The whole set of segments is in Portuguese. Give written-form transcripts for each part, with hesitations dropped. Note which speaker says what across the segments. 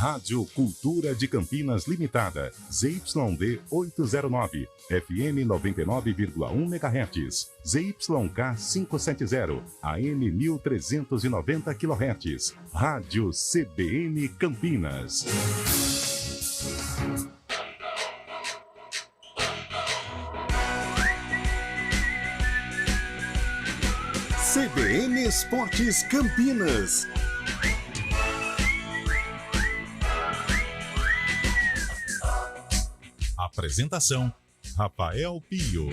Speaker 1: Rádio Cultura de Campinas Limitada, ZYD 809, FM 99,1 MHz, ZYK 570, AM 1390 kHz, Rádio CBN Campinas. CBN Esportes Campinas. Apresentação: Rafael Pio.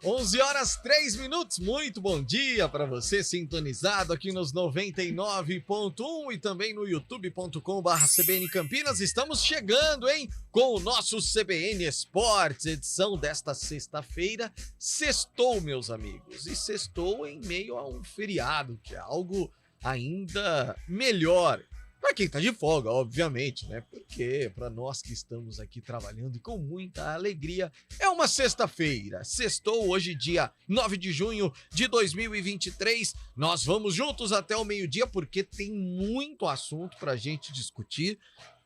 Speaker 2: 11h03. Muito bom dia para você sintonizado aqui nos 99.1 e também no youtube.com/CBN Campinas. Estamos chegando, hein, com o nosso CBN Esportes, edição desta sexta-feira. Sextou, meus amigos, e sextou em meio a um feriado, que é algo ainda melhor. Para quem tá de folga, obviamente, né? Porque para nós que estamos aqui trabalhando e com muita alegria, é uma sexta-feira. Sextou hoje, dia 9 de junho de 2023. Nós vamos juntos até o meio-dia porque tem muito assunto pra gente discutir.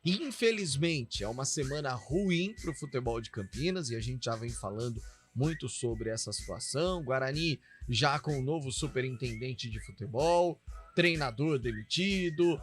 Speaker 2: Infelizmente, é uma semana ruim pro futebol de Campinas e a gente já vem falando muito sobre essa situação. Guarani já com o novo superintendente de futebol, treinador demitido.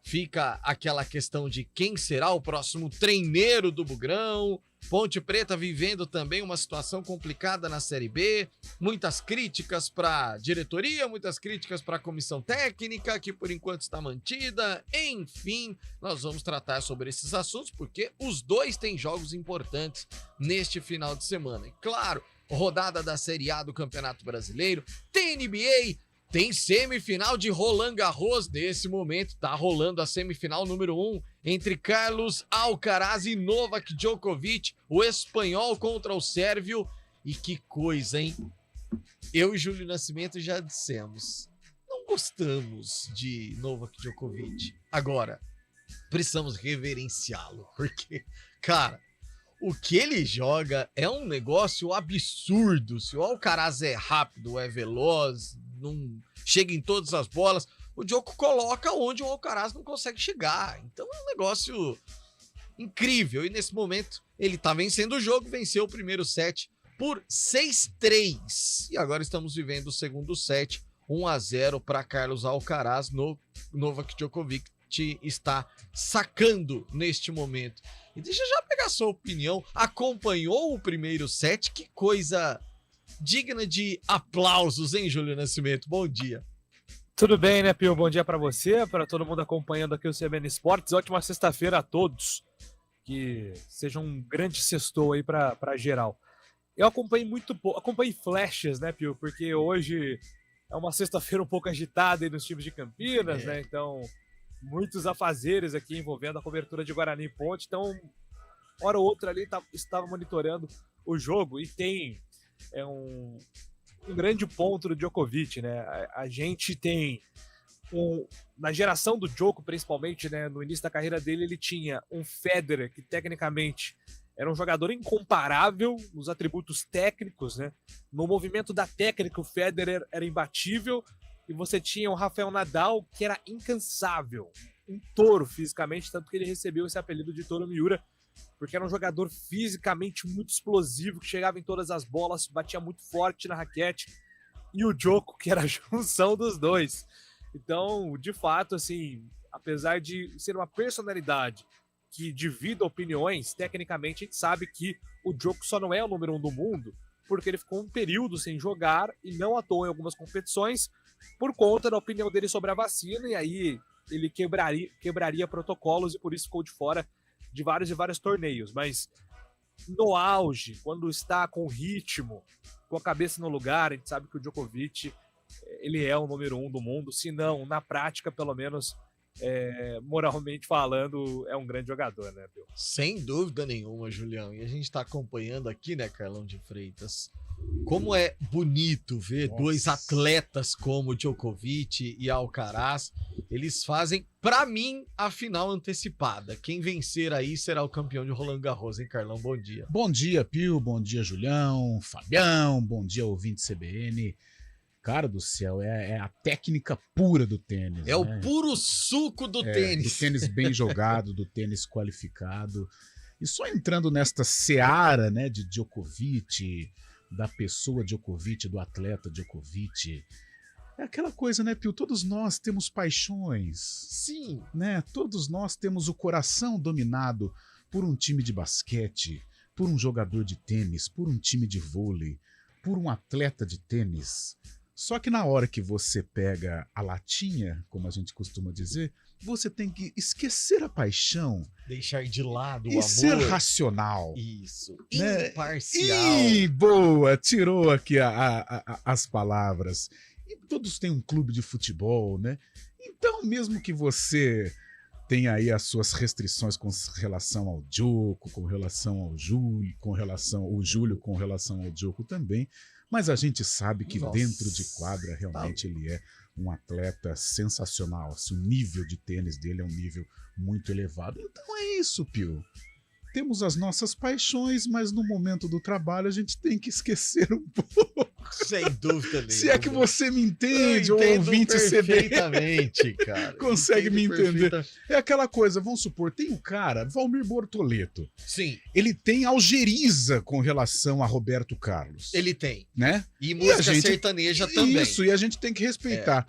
Speaker 2: Fica aquela questão de quem será o próximo treineiro do Bugrão. Ponte Preta vivendo também uma situação complicada na Série B. Muitas críticas para a diretoria, muitas críticas para a comissão técnica, que por enquanto está mantida. Enfim, nós vamos tratar sobre esses assuntos, porque os dois têm jogos importantes neste final de semana. E claro, rodada da Série A do Campeonato Brasileiro, tem NBA, tem semifinal de Roland Garros. Nesse momento tá rolando a semifinal número 1 entre Carlos Alcaraz e Novak Djokovic, o espanhol contra o sérvio. E que coisa, hein? Eu e Júlio Nascimento já dissemos, não gostamos de Novak Djokovic. Agora, precisamos reverenciá-lo, porque, cara, o que ele joga é um negócio absurdo. Se o Alcaraz é rápido, é veloz, não chega em todas as bolas, o Djoko coloca onde o Alcaraz não consegue chegar. Então é um negócio incrível. E nesse momento ele tá vencendo o jogo, venceu o primeiro set por 6-3. E agora estamos vivendo o segundo set, 1-0 para Carlos Alcaraz. No Novak Djokovic está sacando neste momento. E deixa eu já pegar a sua opinião. Acompanhou o primeiro set? Que coisa digna de aplausos, hein, Júlio Nascimento? Bom dia.
Speaker 3: Tudo bem, né, Pio? Bom dia para você, para todo mundo acompanhando aqui o CBN Esportes. Ótima sexta-feira a todos. Que seja um grande sextou aí para geral. Eu acompanhei muito pouco, acompanhei flashes, né, Pio? Porque hoje é uma sexta-feira um pouco agitada aí nos times de Campinas, né? Então, muitos afazeres aqui envolvendo a cobertura de Guarani e Ponte. Então, hora ou outra ali estava monitorando o jogo e tem um grande ponto do Djokovic, né? A gente tem na geração do Djoko, principalmente, né, no início da carreira dele, ele tinha um Federer que tecnicamente era um jogador incomparável nos atributos técnicos, né? No movimento da técnica, o Federer era imbatível, e você tinha o Rafael Nadal, que era incansável, um touro fisicamente, tanto que ele recebeu esse apelido de Touro Miura, porque era um jogador fisicamente muito explosivo, que chegava em todas as bolas, batia muito forte na raquete, e o Djoko, que era a junção dos dois. Então, de fato, assim, apesar de ser uma personalidade que divide opiniões, tecnicamente a gente sabe que o Djoko só não é o número 1 do mundo, porque ele ficou um período sem jogar e não atuou em algumas competições por conta da opinião dele sobre a vacina, e aí ele quebraria protocolos e por isso ficou de fora de vários torneios. Mas no auge, quando está com ritmo, com a cabeça no lugar, a gente sabe que o Djokovic, ele é o número 1 do mundo, se não, na prática, pelo menos, moralmente falando, é um grande jogador, né, Bill?
Speaker 2: Sem dúvida nenhuma, Julião. E a gente tá acompanhando aqui, né, Carlão de Freitas, como é bonito ver dois atletas como Djokovic e Alcaraz. Eles fazem, pra mim, a final antecipada. Quem vencer aí será o campeão de Roland Garros, hein, Carlão? Bom dia.
Speaker 4: Bom dia, Pio. Bom dia, Julião, Fabião. Bom dia, ouvinte CBN. Cara do céu, é a técnica pura do tênis.
Speaker 2: É o puro suco do
Speaker 4: Do
Speaker 2: tênis.
Speaker 4: tênis bem jogado, do tênis qualificado. E só entrando nesta seara, né, de Djokovic, da pessoa Djokovic, do atleta Djokovic. É aquela coisa, né, Pio? Todos nós temos paixões,
Speaker 2: Sim.
Speaker 4: né? Todos nós temos o coração dominado por um time de basquete, por um jogador de tênis, por um time de vôlei, por um atleta de tênis. Só que na hora que você pega a latinha, como a gente costuma dizer, você tem que esquecer a paixão
Speaker 2: Deixar de lado o
Speaker 4: e
Speaker 2: amor.
Speaker 4: ser racional.
Speaker 2: Isso.
Speaker 4: Né?
Speaker 2: Imparcial.
Speaker 4: Ih, boa! Tirou aqui as palavras. E todos têm um clube de futebol, né? Então, mesmo que você tenha aí as suas restrições com relação ao Djoko, com relação ao Júlio, com relação ao Júlio, com relação ao Djoko também, mas a gente sabe que
Speaker 2: Nossa.
Speaker 4: dentro de quadra realmente ele é um atleta sensacional. Assim, o nível de tênis dele é um nível muito elevado. Então é isso, Pio. Temos as nossas paixões, mas no momento do trabalho a gente tem que esquecer um pouco.
Speaker 2: Sem dúvida nenhuma.
Speaker 4: Se é que você me entende,
Speaker 2: Eu
Speaker 4: ou
Speaker 2: entendo
Speaker 4: ouvinte CBN
Speaker 2: perfeitamente, cara.
Speaker 4: consegue me
Speaker 2: Entendo
Speaker 4: entender.
Speaker 2: perfeita-
Speaker 4: É aquela coisa, vamos supor, tem um cara, Valmir Bortoleto,
Speaker 2: Sim,
Speaker 4: ele tem algeriza com relação a Roberto Carlos,
Speaker 2: ele tem.
Speaker 4: né?
Speaker 2: E música
Speaker 4: gente-
Speaker 2: sertaneja também.
Speaker 4: Isso, e a gente tem que respeitar.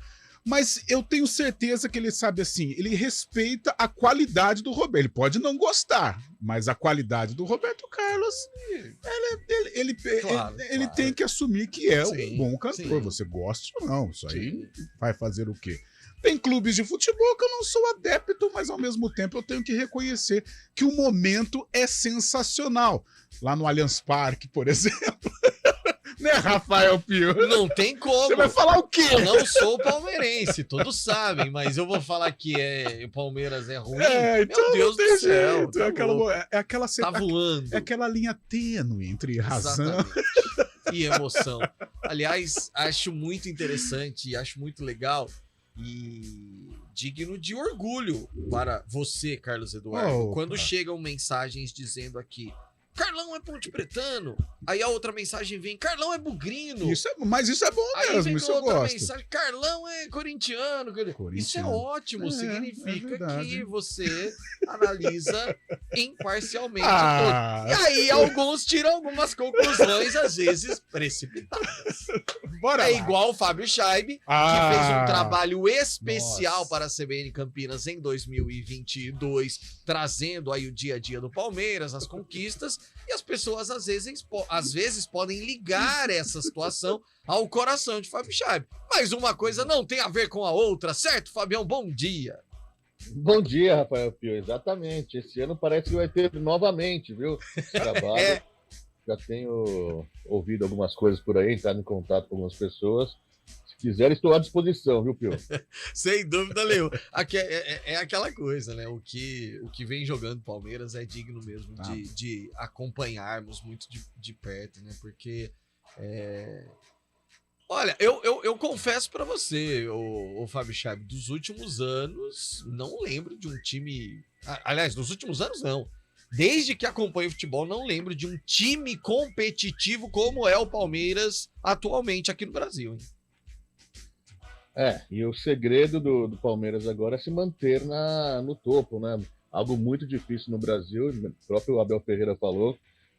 Speaker 4: Mas eu tenho certeza que ele sabe assim, ele respeita a qualidade do Roberto. Ele pode não gostar, mas a qualidade do Roberto Carlos, ele
Speaker 2: Claro.
Speaker 4: tem que assumir que é
Speaker 2: Sim,
Speaker 4: um bom cantor.
Speaker 2: sim.
Speaker 4: Você gosta ou não, isso aí
Speaker 2: Sim.
Speaker 4: vai fazer o quê? Tem clubes de futebol que eu não sou adepto, mas ao mesmo tempo eu tenho que reconhecer que o momento é sensacional. Lá no Allianz Parque, por exemplo. Né, Rafael Pio?
Speaker 2: Não tem como.
Speaker 4: Você vai falar o quê?
Speaker 2: Eu não sou palmeirense, todos sabem, mas eu vou falar que o Palmeiras é ruim.
Speaker 4: Então
Speaker 2: Meu Deus
Speaker 4: não tem
Speaker 2: do céu.
Speaker 4: jeito.
Speaker 2: Tá
Speaker 4: É aquela,
Speaker 2: louco.
Speaker 4: é aquela,
Speaker 2: Tá voando.
Speaker 4: é aquela linha tênue entre razão.
Speaker 2: Exatamente. E emoção. Aliás, acho muito interessante, acho muito legal e digno de orgulho para você, Carlos Eduardo,
Speaker 4: Opa.
Speaker 2: quando chegam mensagens dizendo aqui: Carlão é Ponte Pretano. Aí a outra mensagem vem: Carlão é bugrino.
Speaker 4: Mas isso é bom
Speaker 2: Aí
Speaker 4: mesmo,
Speaker 2: vem
Speaker 4: isso
Speaker 2: com
Speaker 4: eu
Speaker 2: outra
Speaker 4: gosto.
Speaker 2: mensagem: Carlão é corintiano. Isso é
Speaker 4: Corintiano.
Speaker 2: ótimo,
Speaker 4: É
Speaker 2: significa
Speaker 4: verdade.
Speaker 2: que você analisa imparcialmente tudo.
Speaker 4: Ah,
Speaker 2: E aí alguns tiram algumas conclusões, às vezes precipitadas.
Speaker 4: bora
Speaker 2: É
Speaker 4: lá.
Speaker 2: igual o Fábio Scheibe, que
Speaker 4: Ah,
Speaker 2: fez um trabalho especial
Speaker 4: nossa.
Speaker 2: para a CBN Campinas em 2022, trazendo aí o dia a dia do Palmeiras, as conquistas, e as pessoas às vezes podem ligar essa situação ao coração de Fábio Scheibe. Mas uma coisa não tem a ver com a outra, certo, Fabião? Bom dia.
Speaker 5: Bom dia, Rafael Pio. Exatamente. Esse ano parece que vai ter novamente, viu? Trabalho.
Speaker 2: É.
Speaker 5: Já tenho ouvido algumas coisas por aí, entrado em contato com algumas pessoas. Se quiser, estou à disposição, viu, Pio?
Speaker 2: Sem dúvida nenhuma. Aqui é aquela coisa, né? O que vem jogando Palmeiras é digno mesmo
Speaker 4: Ah.
Speaker 2: de acompanharmos muito de perto, né? Porque, olha, eu confesso pra você, o Fábio Scheibe, dos últimos anos, não lembro de um time... Aliás, dos últimos anos, não. Desde que acompanho futebol, não lembro de um time competitivo como é o Palmeiras atualmente aqui no Brasil, hein?
Speaker 5: E o segredo do Palmeiras agora é se manter no topo, né? Algo muito difícil no Brasil. O próprio Abel Ferreira falou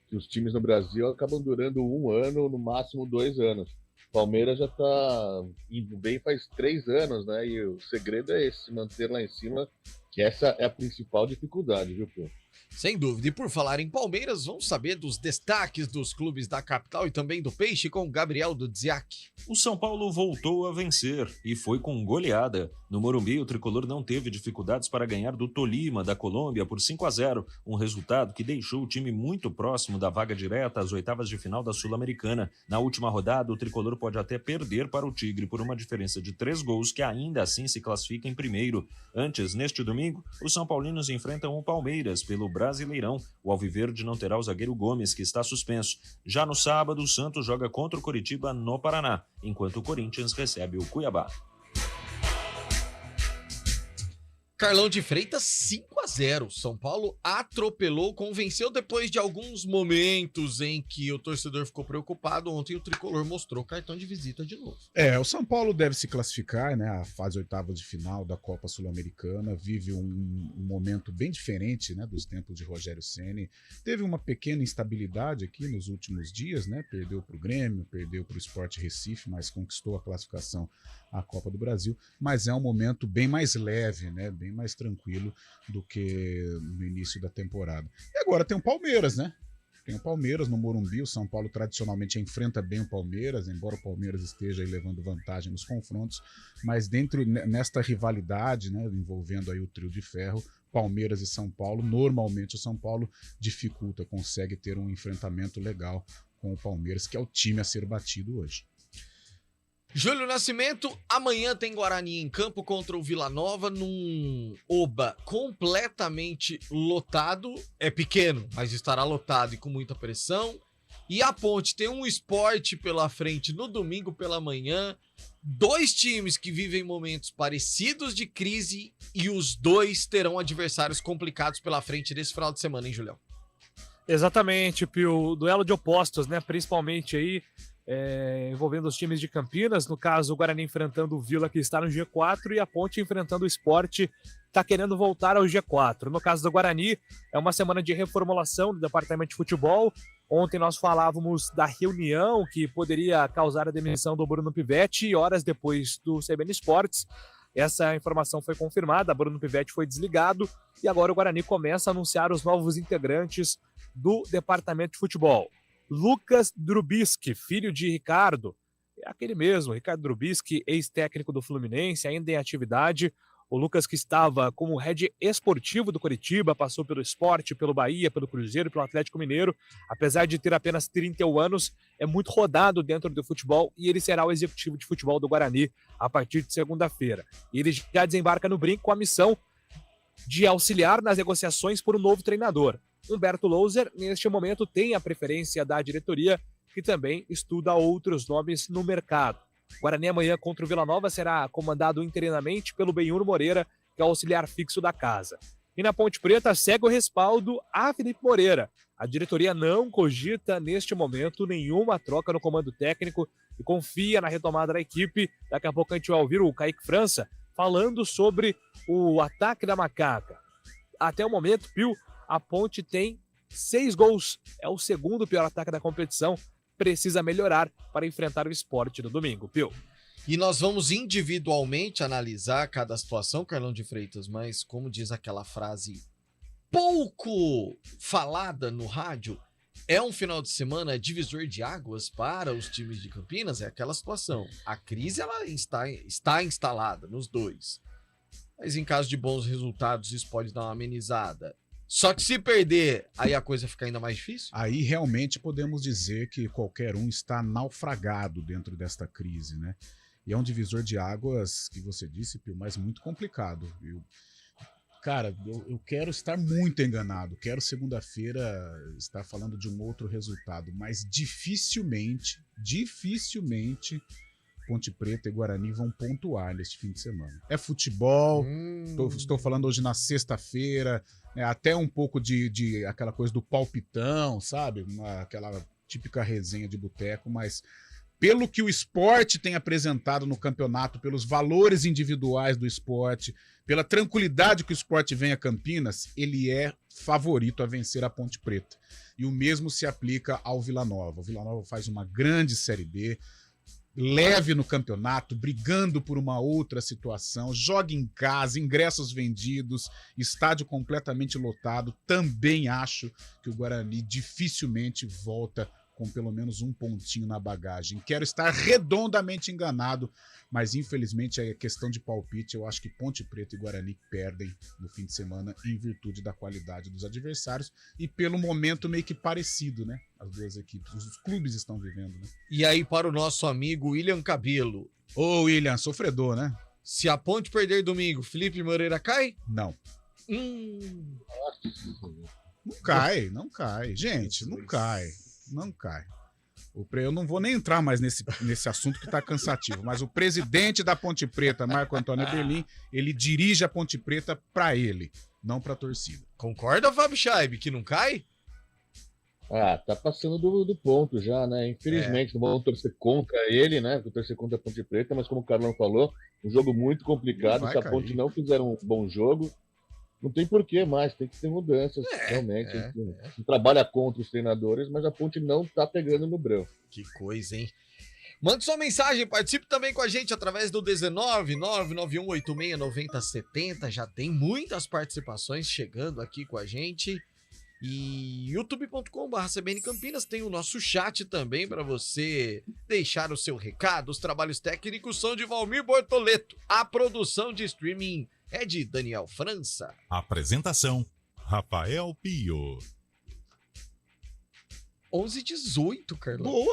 Speaker 5: que os times no Brasil acabam durando 1 ano, no máximo 2 anos. O Palmeiras já está indo bem faz 3 anos, né? E o segredo é esse, se manter lá em cima, que essa é a principal dificuldade, viu, Pio?
Speaker 2: Sem dúvida. E por falar em Palmeiras, vamos saber dos destaques dos clubes da capital e também do Peixe com Gabriel Dudziak.
Speaker 6: O São Paulo voltou a vencer e foi com goleada. No Morumbi, o tricolor não teve dificuldades para ganhar do Tolima, da Colômbia, por 5-0, um resultado que deixou o time muito próximo da vaga direta às oitavas de final da Sul-Americana. Na última rodada, o tricolor pode até perder para o Tigre por uma diferença de 3 gols, que ainda assim se classifica em primeiro. Antes, neste domingo, os São Paulinos enfrentam o Palmeiras pelo Brasileirão. O Alviverde não terá o zagueiro Gomes, que está suspenso. Já no sábado, o Santos joga contra o Coritiba no Paraná, enquanto o Corinthians recebe o Cuiabá.
Speaker 2: Carlão de Freitas, 5-0. São Paulo atropelou, convenceu depois de alguns momentos em que o torcedor ficou preocupado. Ontem o Tricolor mostrou cartão de visita de novo.
Speaker 4: O São Paulo deve se classificar, né? A fase oitava de final da Copa Sul-Americana. Vive um momento bem diferente, né? Dos tempos de Rogério Ceni. Teve uma pequena instabilidade aqui nos últimos dias, né? Perdeu para o Grêmio, perdeu para o Sport Recife, mas conquistou a classificação à Copa do Brasil. Mas é um momento bem mais leve, né? Bem mais tranquilo do que no início da temporada. E agora tem o Palmeiras, né? Tem o Palmeiras no Morumbi. O São Paulo tradicionalmente enfrenta bem o Palmeiras, embora o Palmeiras esteja aí levando vantagem nos confrontos, mas nesta rivalidade, né, envolvendo aí o trio de ferro, Palmeiras e São Paulo, normalmente o São Paulo dificulta, consegue ter um enfrentamento legal com o Palmeiras, que é o time a ser batido hoje.
Speaker 2: Júlio Nascimento, amanhã tem Guarani em campo contra o Vila Nova num Oba completamente lotado. É pequeno, mas estará lotado e com muita pressão. E a Ponte tem um Sport pela frente no domingo pela manhã. Dois times que vivem momentos parecidos de crise e os dois terão adversários complicados pela frente desse final de semana, hein, Julião?
Speaker 3: Exatamente, Pio. Duelo de opostos, né? Principalmente aí envolvendo os times de Campinas, no caso o Guarani enfrentando o Vila, que está no G4, e a Ponte enfrentando o Sport, está querendo voltar ao G4. No caso do Guarani, é uma semana de reformulação do departamento de futebol. Ontem nós falávamos da reunião que poderia causar a demissão do Bruno Pivetti, e horas depois do CBN Esportes, essa informação foi confirmada, Bruno Pivetti foi desligado, e agora o Guarani começa a anunciar os novos integrantes do departamento de futebol. Lucas Drubisky, filho de Ricardo, é aquele mesmo, Ricardo Drubisky, ex-técnico do Fluminense, ainda em atividade. O Lucas, que estava como head esportivo do Coritiba, passou pelo Sport, pelo Bahia, pelo Cruzeiro, pelo Atlético Mineiro. Apesar de ter apenas 31 anos, é muito rodado dentro do futebol e ele será o executivo de futebol do Guarani a partir de segunda-feira. E ele já desembarca no Brinco com a missão de auxiliar nas negociações por um novo treinador. Humberto Louser, neste momento, tem a preferência da diretoria, que também estuda outros nomes no mercado. Guarani amanhã contra o Vila Nova será comandado interinamente pelo Benhur Moreira, que é o auxiliar fixo da casa. E na Ponte Preta segue o respaldo a Felipe Moreira. A diretoria não cogita, neste momento, nenhuma troca no comando técnico e confia na retomada da equipe. Daqui a pouco a gente vai ouvir o Kaique França falando sobre o ataque da Macaca. Até o momento, Pio, a Ponte tem 6 gols. É o segundo pior ataque da competição. Precisa melhorar para enfrentar o Sport no domingo, Pio.
Speaker 2: E nós vamos individualmente analisar cada situação, Carlão de Freitas, mas como diz aquela frase pouco falada no rádio, é um final de semana divisor de águas para os times de Campinas, é aquela situação. A crise ela está instalada nos dois. Mas em caso de bons resultados, isso pode dar uma amenizada. Só que se perder, aí a coisa fica ainda mais difícil?
Speaker 4: Aí realmente podemos dizer que qualquer um está naufragado dentro desta crise, né? E é um divisor de águas, que você disse, Pio, mas muito complicado. Cara, eu quero estar muito enganado, quero segunda-feira estar falando de um outro resultado, mas dificilmente Ponte Preta e Guarani vão pontuar neste fim de semana. É futebol, estou falando hoje na sexta-feira, até um pouco de aquela coisa do palpitão, sabe? Aquela típica resenha de boteco, mas pelo que o esporte tem apresentado no campeonato, pelos valores individuais do esporte, pela tranquilidade que o esporte vem a Campinas, ele é favorito a vencer a Ponte Preta. E o mesmo se aplica ao Vila Nova. O Vila Nova faz uma grande Série B, leve no campeonato, brigando por uma outra situação, joga em casa, ingressos vendidos, estádio completamente lotado. Também acho que o Guarani dificilmente volta com pelo menos um pontinho na bagagem. Quero estar redondamente enganado, mas infelizmente é questão de palpite. Eu acho que Ponte Preta e Guarani perdem no fim de semana em virtude da qualidade dos adversários e pelo momento meio que parecido, né? As duas equipes, os clubes estão vivendo, né?
Speaker 2: E aí para o nosso amigo William Cabelo.
Speaker 4: Ô, William, sofredor, né?
Speaker 2: Se a Ponte perder domingo, Felipe Moreira cai?
Speaker 4: Não. Não cai. Gente, não cai. Eu não vou nem entrar mais nesse assunto que está cansativo, mas o presidente da Ponte Preta, Marco Antônio Eberlin, ele dirige a Ponte Preta para ele, não para a torcida.
Speaker 2: Concorda, Fábio Scheib, que não cai?
Speaker 5: Tá passando do ponto já, né? Infelizmente, não vamos torcer contra ele, né? Vou torcer contra a Ponte Preta, mas como o Carlão falou, um jogo muito complicado. Se a Ponte não fizer um bom jogo, não tem porquê mais, tem que ter mudanças, realmente. A gente trabalha contra os treinadores, mas a Ponte não tá pegando no brão.
Speaker 2: Que coisa, hein? Mande sua mensagem, participe também com a gente através do 19991869070. Já tem muitas participações chegando aqui com a gente. E youtube.com/CBN Campinas tem o nosso chat também para você deixar o seu recado. Os trabalhos técnicos são de Valmir Bortoleto. A produção de streaming é de Daniel França.
Speaker 1: Apresentação: Rafael Pio.
Speaker 2: 11h18, Carlão.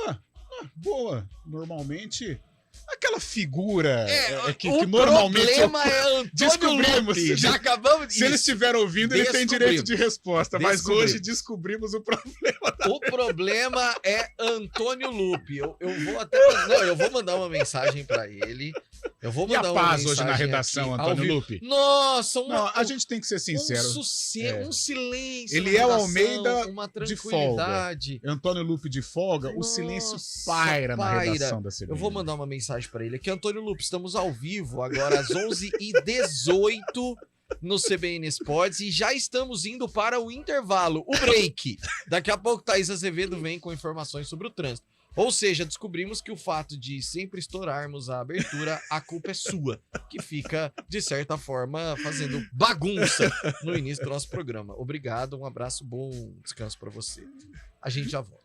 Speaker 4: Boa. Normalmente, aquela figura que
Speaker 2: o
Speaker 4: normalmente
Speaker 2: problema é Antônio
Speaker 4: descobrimos.
Speaker 2: Lupe. Já acabamos
Speaker 4: Se ele estiver ouvindo, ele tem direito de resposta. Mas hoje descobrimos o problema.
Speaker 2: O problema é Antônio Lupe. Eu vou até... Não, eu vou mandar uma mensagem para ele. Eu vou mandar uma mensagem
Speaker 4: hoje na redação,
Speaker 2: aqui,
Speaker 4: Antônio Lupe?
Speaker 2: Nossa,
Speaker 4: a gente tem que ser sincero.
Speaker 2: Um silêncio.
Speaker 4: Ele é o Almeida
Speaker 2: uma
Speaker 4: de folga. Antônio Lupe de folga, o silêncio paira na redação da CBN.
Speaker 2: Eu vou mandar uma mensagem para ele aqui. Antônio Lupe, estamos ao vivo agora às 11h18 no CBN Sports e já estamos indo para o intervalo, o break. Daqui a pouco Thaís Azevedo vem com informações sobre o trânsito. Ou seja, descobrimos que o fato de sempre estourarmos a abertura, a culpa é sua, que fica, de certa forma, fazendo bagunça no início do nosso programa. Obrigado, um abraço, bom descanso para você. A gente já volta.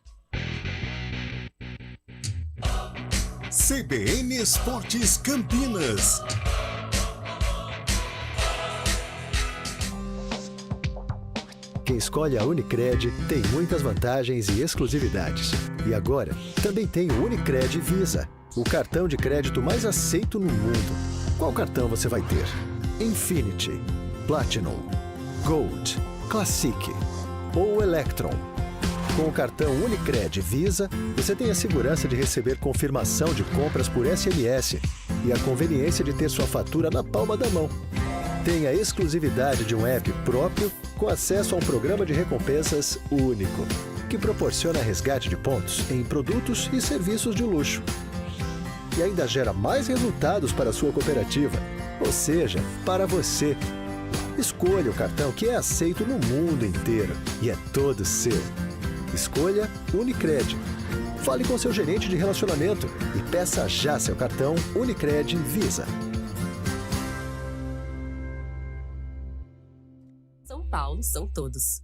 Speaker 1: CBN Esportes Campinas.
Speaker 7: Quem escolhe a Unicred tem muitas vantagens e exclusividades. E agora, também tem o Unicred Visa, o cartão de crédito mais aceito no mundo. Qual cartão você vai ter? Infinity, Platinum, Gold, Classic ou Electron? Com o cartão Unicred Visa, você tem a segurança de receber confirmação de compras por SMS e a conveniência de ter sua fatura na palma da mão. Tem a exclusividade de um app próprio com acesso a um programa de recompensas único, que proporciona resgate de pontos em produtos e serviços de luxo. E ainda gera mais resultados para a sua cooperativa, ou seja, para você. Escolha o cartão que é aceito no mundo inteiro e é todo seu. Escolha Unicred. Fale com seu gerente de relacionamento e peça já seu cartão Unicred Visa.
Speaker 8: São Paulo são todos.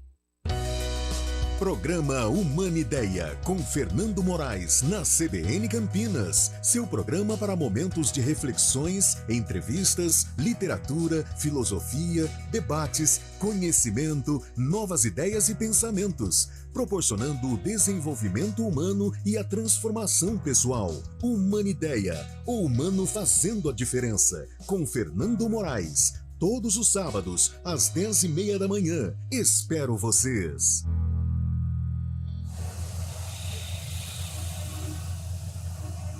Speaker 1: Programa Humanideia, com Fernando Moraes, na CBN Campinas. Seu programa para momentos de reflexões, entrevistas, literatura, filosofia, debates, conhecimento, novas ideias e pensamentos, proporcionando o desenvolvimento humano e a transformação pessoal. Humanideia, o humano fazendo a diferença, com Fernando Moraes. Todos os sábados, às 10h30 da manhã. Espero vocês.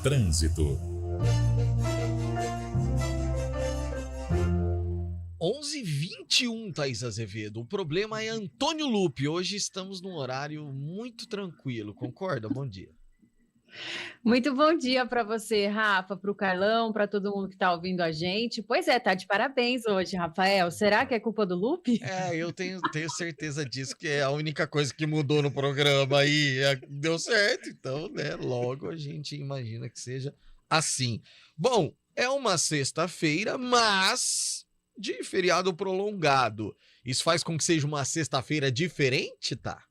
Speaker 1: Trânsito.
Speaker 2: 11h21, Thaís Azevedo. O problema é Antônio Lupe. Hoje estamos num horário muito tranquilo, concorda? Bom dia.
Speaker 9: Muito bom dia para você, Rafa, para o Carlão, para todo mundo que está ouvindo a gente. Pois é, tá de parabéns hoje, Rafael. Será que é culpa do Lupe?
Speaker 2: Eu tenho certeza disso, que é a única coisa que mudou no programa aí. Deu certo, então, né? Logo a gente imagina que seja assim. Bom, é uma sexta-feira, mas de feriado prolongado. Isso faz com que seja uma sexta-feira diferente, tá?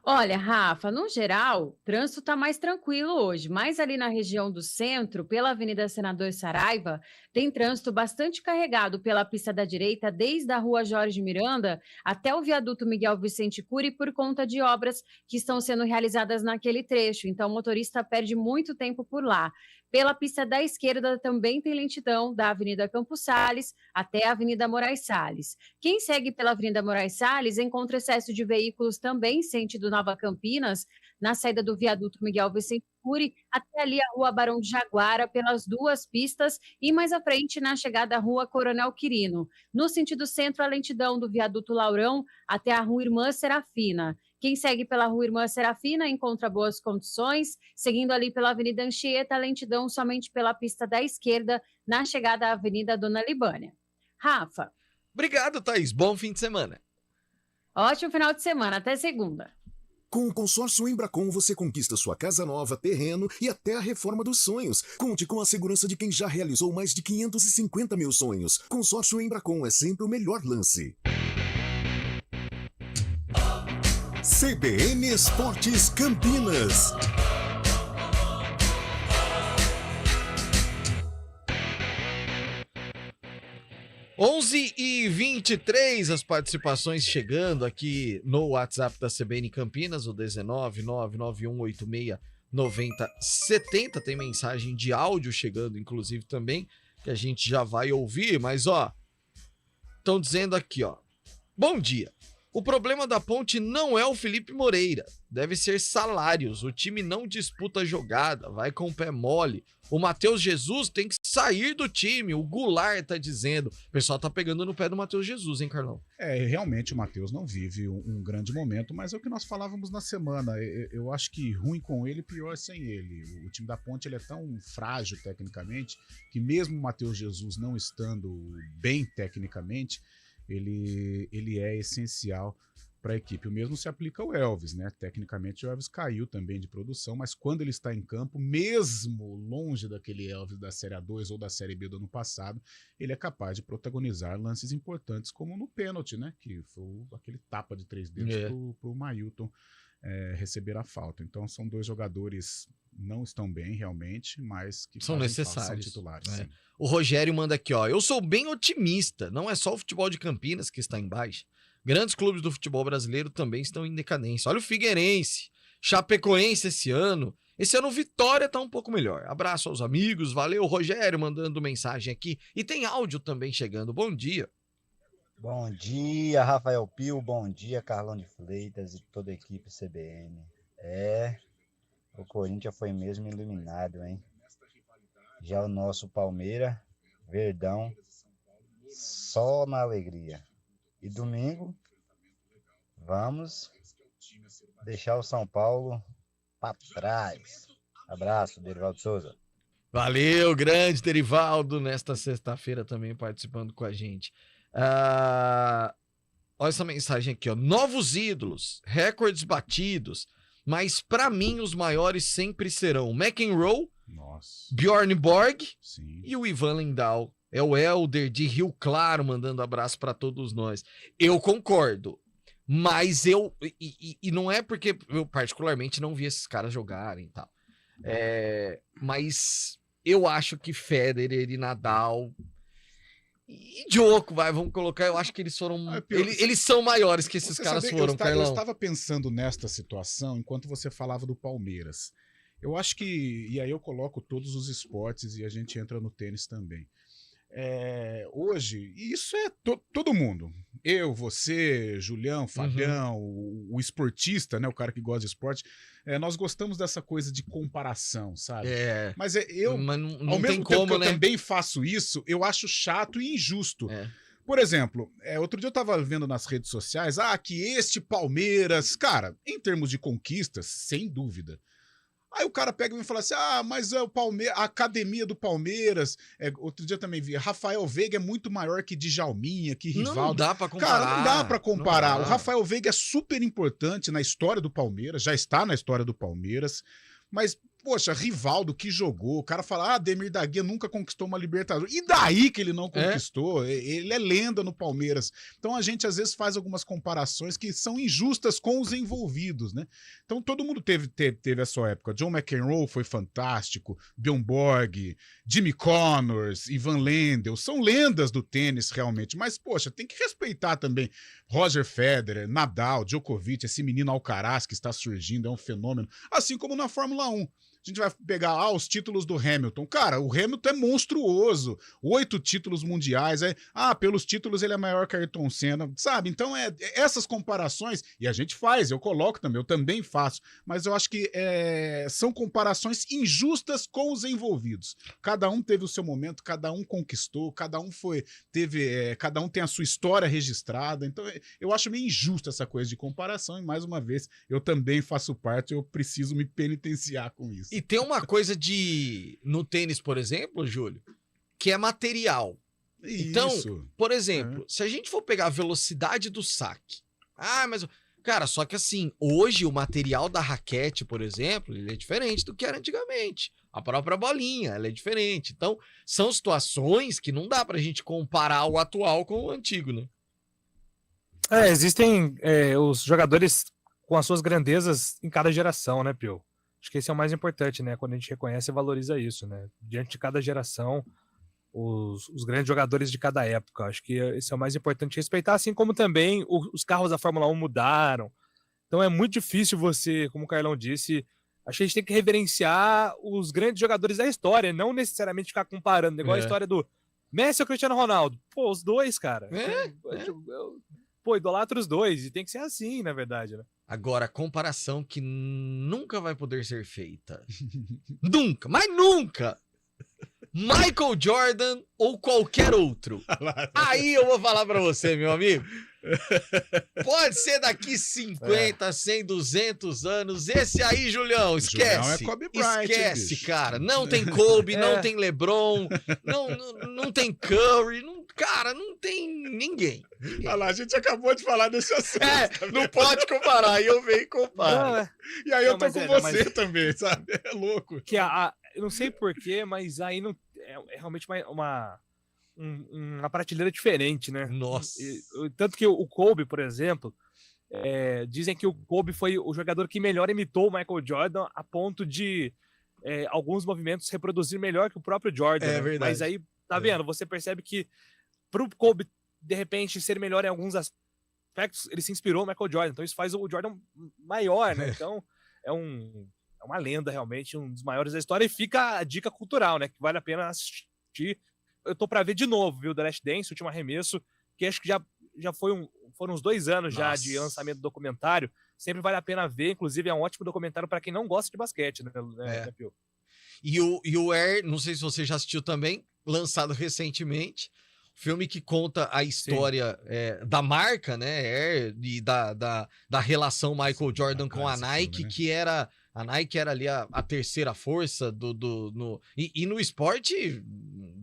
Speaker 9: Olha, Rafa, no geral, o trânsito está mais tranquilo hoje, mas ali na região do centro, pela Avenida Senador Saraiva, tem trânsito bastante carregado pela pista da direita, desde a Rua Jorge Miranda até o viaduto Miguel Vicente Cury, por conta de obras que estão sendo realizadas naquele trecho. Então, o motorista perde muito tempo por lá. Pela pista da esquerda também tem lentidão da Avenida Campos Sales até a Avenida Moraes Salles. Quem segue pela Avenida Moraes Salles encontra excesso de veículos também sentido Nova Campinas, na saída do viaduto Miguel Vicente Cury, até ali a Rua Barão de Jaguara, pelas 2 pistas, e mais à frente na chegada à Rua Coronel Quirino. No sentido centro, a lentidão do viaduto Laurão até a Rua Irmã Serafina. Quem segue pela Rua Irmã Serafina encontra boas condições. Seguindo ali pela Avenida Anchieta, a lentidão somente pela pista da esquerda, na chegada à Avenida Dona Libânia. Rafa.
Speaker 2: Obrigado, Thaís. Bom fim de semana.
Speaker 9: Ótimo final de semana. Até segunda.
Speaker 1: Com o consórcio Embracon, você conquista sua casa nova, terreno e até a reforma dos sonhos. Conte com a segurança de quem já realizou mais de 550 mil sonhos. Consórcio Embracon é sempre o melhor lance. CBN Esportes Campinas.
Speaker 2: Onze e 23 as participações chegando aqui no WhatsApp da CBN Campinas, o 19991869070. Tem mensagem de áudio chegando, inclusive, também, que a gente já vai ouvir, mas ó, estão dizendo aqui, ó. Bom dia. O problema da Ponte não é o Felipe Moreira, deve ser salários. O time não disputa jogada, vai com o pé mole. O Matheus Jesus tem que sair do time, o Goulart tá dizendo. O pessoal tá pegando no pé do Matheus Jesus, hein, Carlão?
Speaker 4: Realmente o Matheus não vive um grande momento, mas é o que nós falávamos na semana. Eu acho que ruim com ele, pior sem ele. O time da Ponte ele é tão frágil tecnicamente que mesmo o Matheus Jesus não estando bem tecnicamente, ele é essencial para a equipe. O mesmo se aplica ao Elvis, né? Tecnicamente o Elvis caiu também de produção, mas quando ele está em campo, mesmo longe daquele Elvis da Série A2 ou da Série B do ano passado, ele é capaz de protagonizar lances importantes, como no pênalti, né? Que foi aquele tapa de 3 dedos para o Mailton receber a falta. Então são 2 jogadores não estão bem realmente, mas que
Speaker 2: são necessários,
Speaker 4: são titulares.
Speaker 2: Sim. O Rogério manda aqui, ó. Eu sou bem otimista. Não é só o futebol de Campinas que está em baixa. Grandes clubes do futebol brasileiro também estão em decadência. Olha o Figueirense, Chapecoense esse ano. Esse ano o Vitória tá um pouco melhor. Abraço aos amigos. Valeu, Rogério, mandando mensagem aqui. E tem áudio também chegando. Bom dia.
Speaker 10: Bom dia, Rafael Pio. Bom dia, Carlão de Freitas e toda a equipe CBN. O Corinthians foi mesmo eliminado, hein? Já o nosso Palmeiras, Verdão, só na alegria. E domingo, vamos deixar o São Paulo para trás. Abraço, Derivaldo Souza.
Speaker 2: Valeu, grande Derivaldo, nesta sexta-feira também participando com a gente. Olha essa mensagem aqui, ó. Novos ídolos, recordes batidos, mas para mim os maiores sempre serão McEnroe, Bjorn Borg e o Ivan Lendl. É o Helder de Rio Claro mandando abraço para todos nós. Eu concordo, mas e não é porque eu particularmente não vi esses caras jogarem e tal. Mas eu acho que Federer e Nadal e Djoko, vamos colocar, eu acho que eles foram... Eles são maiores que esses caras foram, Carlão.
Speaker 4: Eu estava pensando nesta situação enquanto você falava do Palmeiras. Eu acho que... E aí eu coloco todos os esportes e a gente entra no tênis também. Hoje, e isso é todo mundo. Eu, você, Julião, Fabião, o esportista, né, o cara que gosta de esporte, nós gostamos dessa coisa de comparação, sabe? Mas ao mesmo tempo que eu também faço isso, eu acho chato e injusto. Por exemplo, outro dia eu tava vendo nas redes sociais, que este Palmeiras, cara, em termos de conquistas, sem dúvida. Aí o cara pega e me fala assim, mas é o Palmeiras, a academia do Palmeiras. Outro dia também vi, Rafael Veiga é muito maior que Djalminha, que Rivaldo.
Speaker 2: Não dá pra comparar.
Speaker 4: Cara, não dá pra comparar. O Rafael Veiga é super importante na história do Palmeiras, já está na história do Palmeiras, mas... Poxa, Rivaldo que jogou, o cara fala, Ademir da Guia nunca conquistou uma Libertadores. E daí que ele não conquistou? Ele é lenda no Palmeiras. Então a gente às vezes faz algumas comparações que são injustas com os envolvidos, né? Então todo mundo teve a sua época. John McEnroe foi fantástico, Bjorn Borg, Jimmy Connors, Ivan Lendl, são lendas do tênis realmente. Mas, poxa, tem que respeitar também Roger Federer, Nadal, Djokovic, esse menino Alcaraz que está surgindo, é um fenômeno. Assim como na Fórmula 1. A gente vai pegar os títulos do Hamilton. Cara, o Hamilton é monstruoso. 8 títulos mundiais. Pelos títulos ele é maior que Ayrton Senna, sabe? Então, essas comparações, e a gente faz, eu coloco também, eu também faço, mas eu acho que são comparações injustas com os envolvidos. Cada um teve o seu momento, cada um conquistou, cada um tem a sua história registrada. Então, eu acho meio injusto essa coisa de comparação, e mais uma vez, eu também faço parte, eu preciso me penitenciar com isso.
Speaker 2: E tem uma coisa no tênis, por exemplo, Júlio, que é material. Então, por exemplo, se a gente for pegar a velocidade do saque, mas, cara, só que assim, hoje o material da raquete, por exemplo, ele é diferente do que era antigamente. A própria bolinha, ela é diferente. Então, são situações que não dá pra gente comparar o atual com o antigo, né?
Speaker 3: Existem os jogadores com as suas grandezas em cada geração, né, Pio? Acho que esse é o mais importante, né? Quando a gente reconhece e valoriza isso, né? Diante de cada geração, os grandes jogadores de cada época. Acho que esse é o mais importante respeitar, assim como também os carros da Fórmula 1 mudaram. Então é muito difícil você, como o Carlão disse, acho que a gente tem que reverenciar os grandes jogadores da história, não necessariamente ficar comparando, igual a história do Messi ou Cristiano Ronaldo. Pô, os dois, cara. Eu idolatro os dois, e tem que ser assim, na verdade, né?
Speaker 2: Agora, comparação que nunca vai poder ser feita. Nunca, mas nunca! Michael Jordan ou qualquer outro. Aí eu vou falar pra você, meu amigo. Pode ser daqui 50, 100, 200 anos. Esse aí, Julião, esquece.
Speaker 4: Julião é Kobe Bryant,
Speaker 2: esquece,
Speaker 4: bicho.
Speaker 2: Cara. Não tem Kobe, não tem LeBron, não tem Curry, cara, não tem ninguém.
Speaker 4: Olha lá, a gente acabou de falar desse assunto.
Speaker 2: Não pode comparar, aí eu venho e comparo.
Speaker 4: E aí eu tô com você também, sabe? É louco.
Speaker 3: Eu não sei porquê, mas aí não é realmente uma prateleira diferente, né?
Speaker 2: Nossa.
Speaker 3: Tanto que o Kobe, por exemplo, dizem que o Kobe foi o jogador que melhor imitou o Michael Jordan a ponto de alguns movimentos reproduzir melhor que o próprio Jordan.
Speaker 2: É
Speaker 3: né?
Speaker 2: verdade.
Speaker 3: Mas aí, tá vendo? Você percebe que pro Kobe, de repente, ser melhor em alguns aspectos, ele se inspirou no Michael Jordan. Então isso faz o Jordan maior, né? Então é uma lenda, realmente, um dos maiores da história. E fica a dica cultural, né? Que vale a pena assistir. Eu tô pra ver de novo, viu? The Last Dance, Último Arremesso, que acho que já foram uns 2 anos já de lançamento do documentário. Sempre vale a pena ver, inclusive é um ótimo documentário para quem não gosta de basquete, né, Pio?
Speaker 2: E o Air, não sei se você já assistiu também, lançado recentemente, filme que conta a história da marca, né, Air, e da relação Michael Jordan com a Nike, filme, né? Que era... A Nike era ali a terceira força e no esporte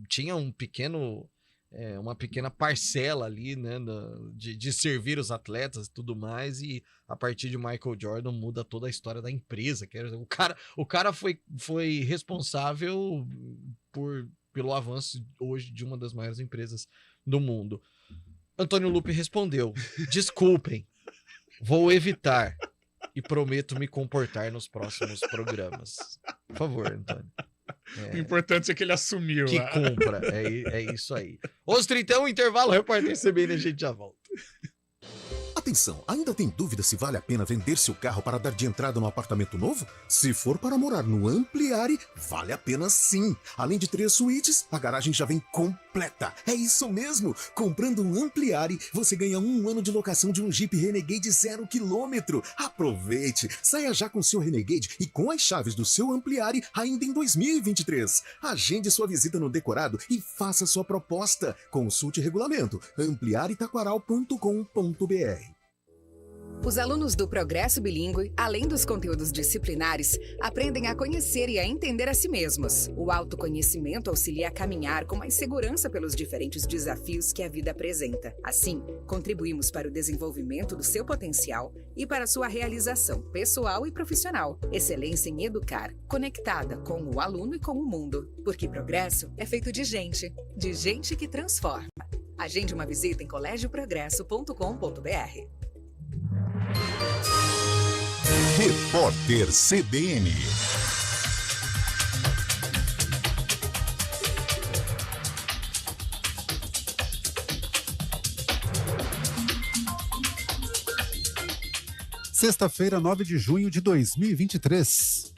Speaker 2: tinha uma pequena parcela ali, né, de servir os atletas e tudo mais, e a partir de Michael Jordan muda toda a história da empresa. O cara foi responsável pelo avanço hoje de uma das maiores empresas do mundo. Antônio Lupe respondeu: desculpem, vou evitar. E prometo me comportar nos próximos programas. Por favor, Antônio.
Speaker 4: O importante é que ele assumiu.
Speaker 2: Que cumpra. É isso aí. 11h31, intervalo, repórter CBN, a gente já volta.
Speaker 1: Atenção, ainda tem dúvida se vale a pena vender seu carro para dar de entrada no apartamento novo? Se for para morar no Ampliare, vale a pena sim. Além de 3 suítes, a garagem já vem completa. É isso mesmo! Comprando um Ampliare, você ganha 1 ano de locação de um Jeep Renegade 0 km. Aproveite! Saia já com seu Renegade e com as chaves do seu Ampliare ainda em 2023. Agende sua visita no decorado e faça sua proposta. Consulte regulamento ampliaretaquaral.com.br.
Speaker 11: Os alunos do Progresso Bilíngue, além dos conteúdos disciplinares, aprendem a conhecer e a entender a si mesmos. O autoconhecimento auxilia a caminhar com mais segurança pelos diferentes desafios que a vida apresenta. Assim, contribuímos para o desenvolvimento do seu potencial e para a sua realização pessoal e profissional. Excelência em educar, conectada com o aluno e com o mundo. Porque progresso é feito de gente que transforma. Agende uma visita em colégioprogresso.com.br.
Speaker 1: Repórter CBN.
Speaker 12: Sexta-feira, 9 de junho de 2023.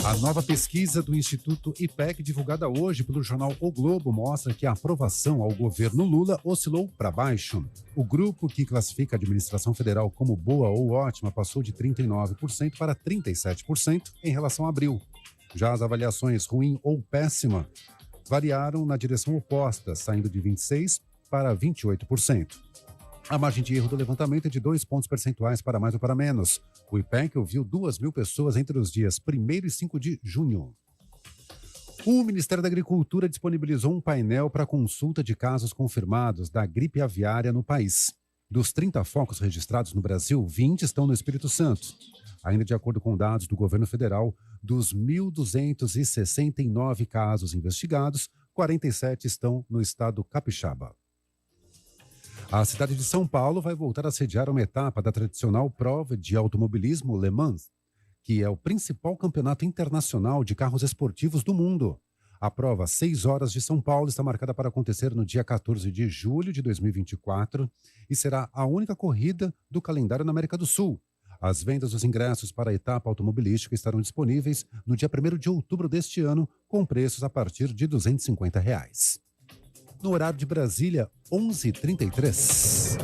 Speaker 12: A nova pesquisa do Instituto IPEC, divulgada hoje pelo jornal O Globo, mostra que a aprovação ao governo Lula oscilou para baixo. O grupo que classifica a administração federal como boa ou ótima passou de 39% para 37% em relação a abril. Já as avaliações ruim ou péssima variaram na direção oposta, saindo de 26% para 28%. A margem de erro do levantamento é de 2 pontos percentuais para mais ou para menos. O IPEC ouviu 2.000 pessoas entre os dias 1º e 5 de junho. O Ministério da Agricultura disponibilizou um painel para consulta de casos confirmados da gripe aviária no país. Dos 30 focos registrados no Brasil, 20 estão no Espírito Santo. Ainda de acordo com dados do governo federal, dos 1.269 casos investigados, 47 estão no estado capixaba. A cidade de São Paulo vai voltar a sediar uma etapa da tradicional prova de automobilismo Le Mans, que é o principal campeonato internacional de carros esportivos do mundo. A prova 6 horas de São Paulo está marcada para acontecer no dia 14 de julho de 2024 e será a única corrida do calendário na América do Sul. As vendas dos ingressos para a etapa automobilística estarão disponíveis no dia 1º de outubro deste ano, com preços a partir de R$ 250. No horário de Brasília, 11h33.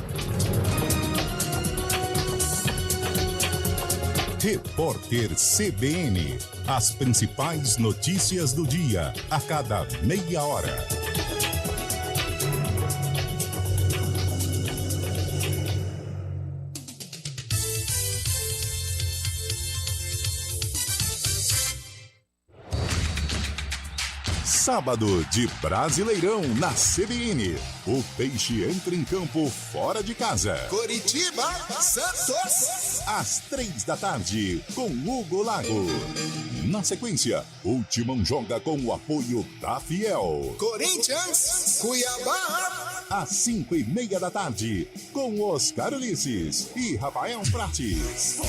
Speaker 1: Repórter CBN. As principais notícias do dia, a cada meia hora. Sábado de Brasileirão na CBN. O Peixe entra em campo fora de casa.
Speaker 13: Coritiba, Santos.
Speaker 1: Às 3 da tarde, com Hugo Lago. Na sequência, o Timão joga com o apoio da Fiel.
Speaker 13: Corinthians, Cuiabá.
Speaker 1: Às 5:30 da tarde, com Oscar Ulisses e Rafael Prates.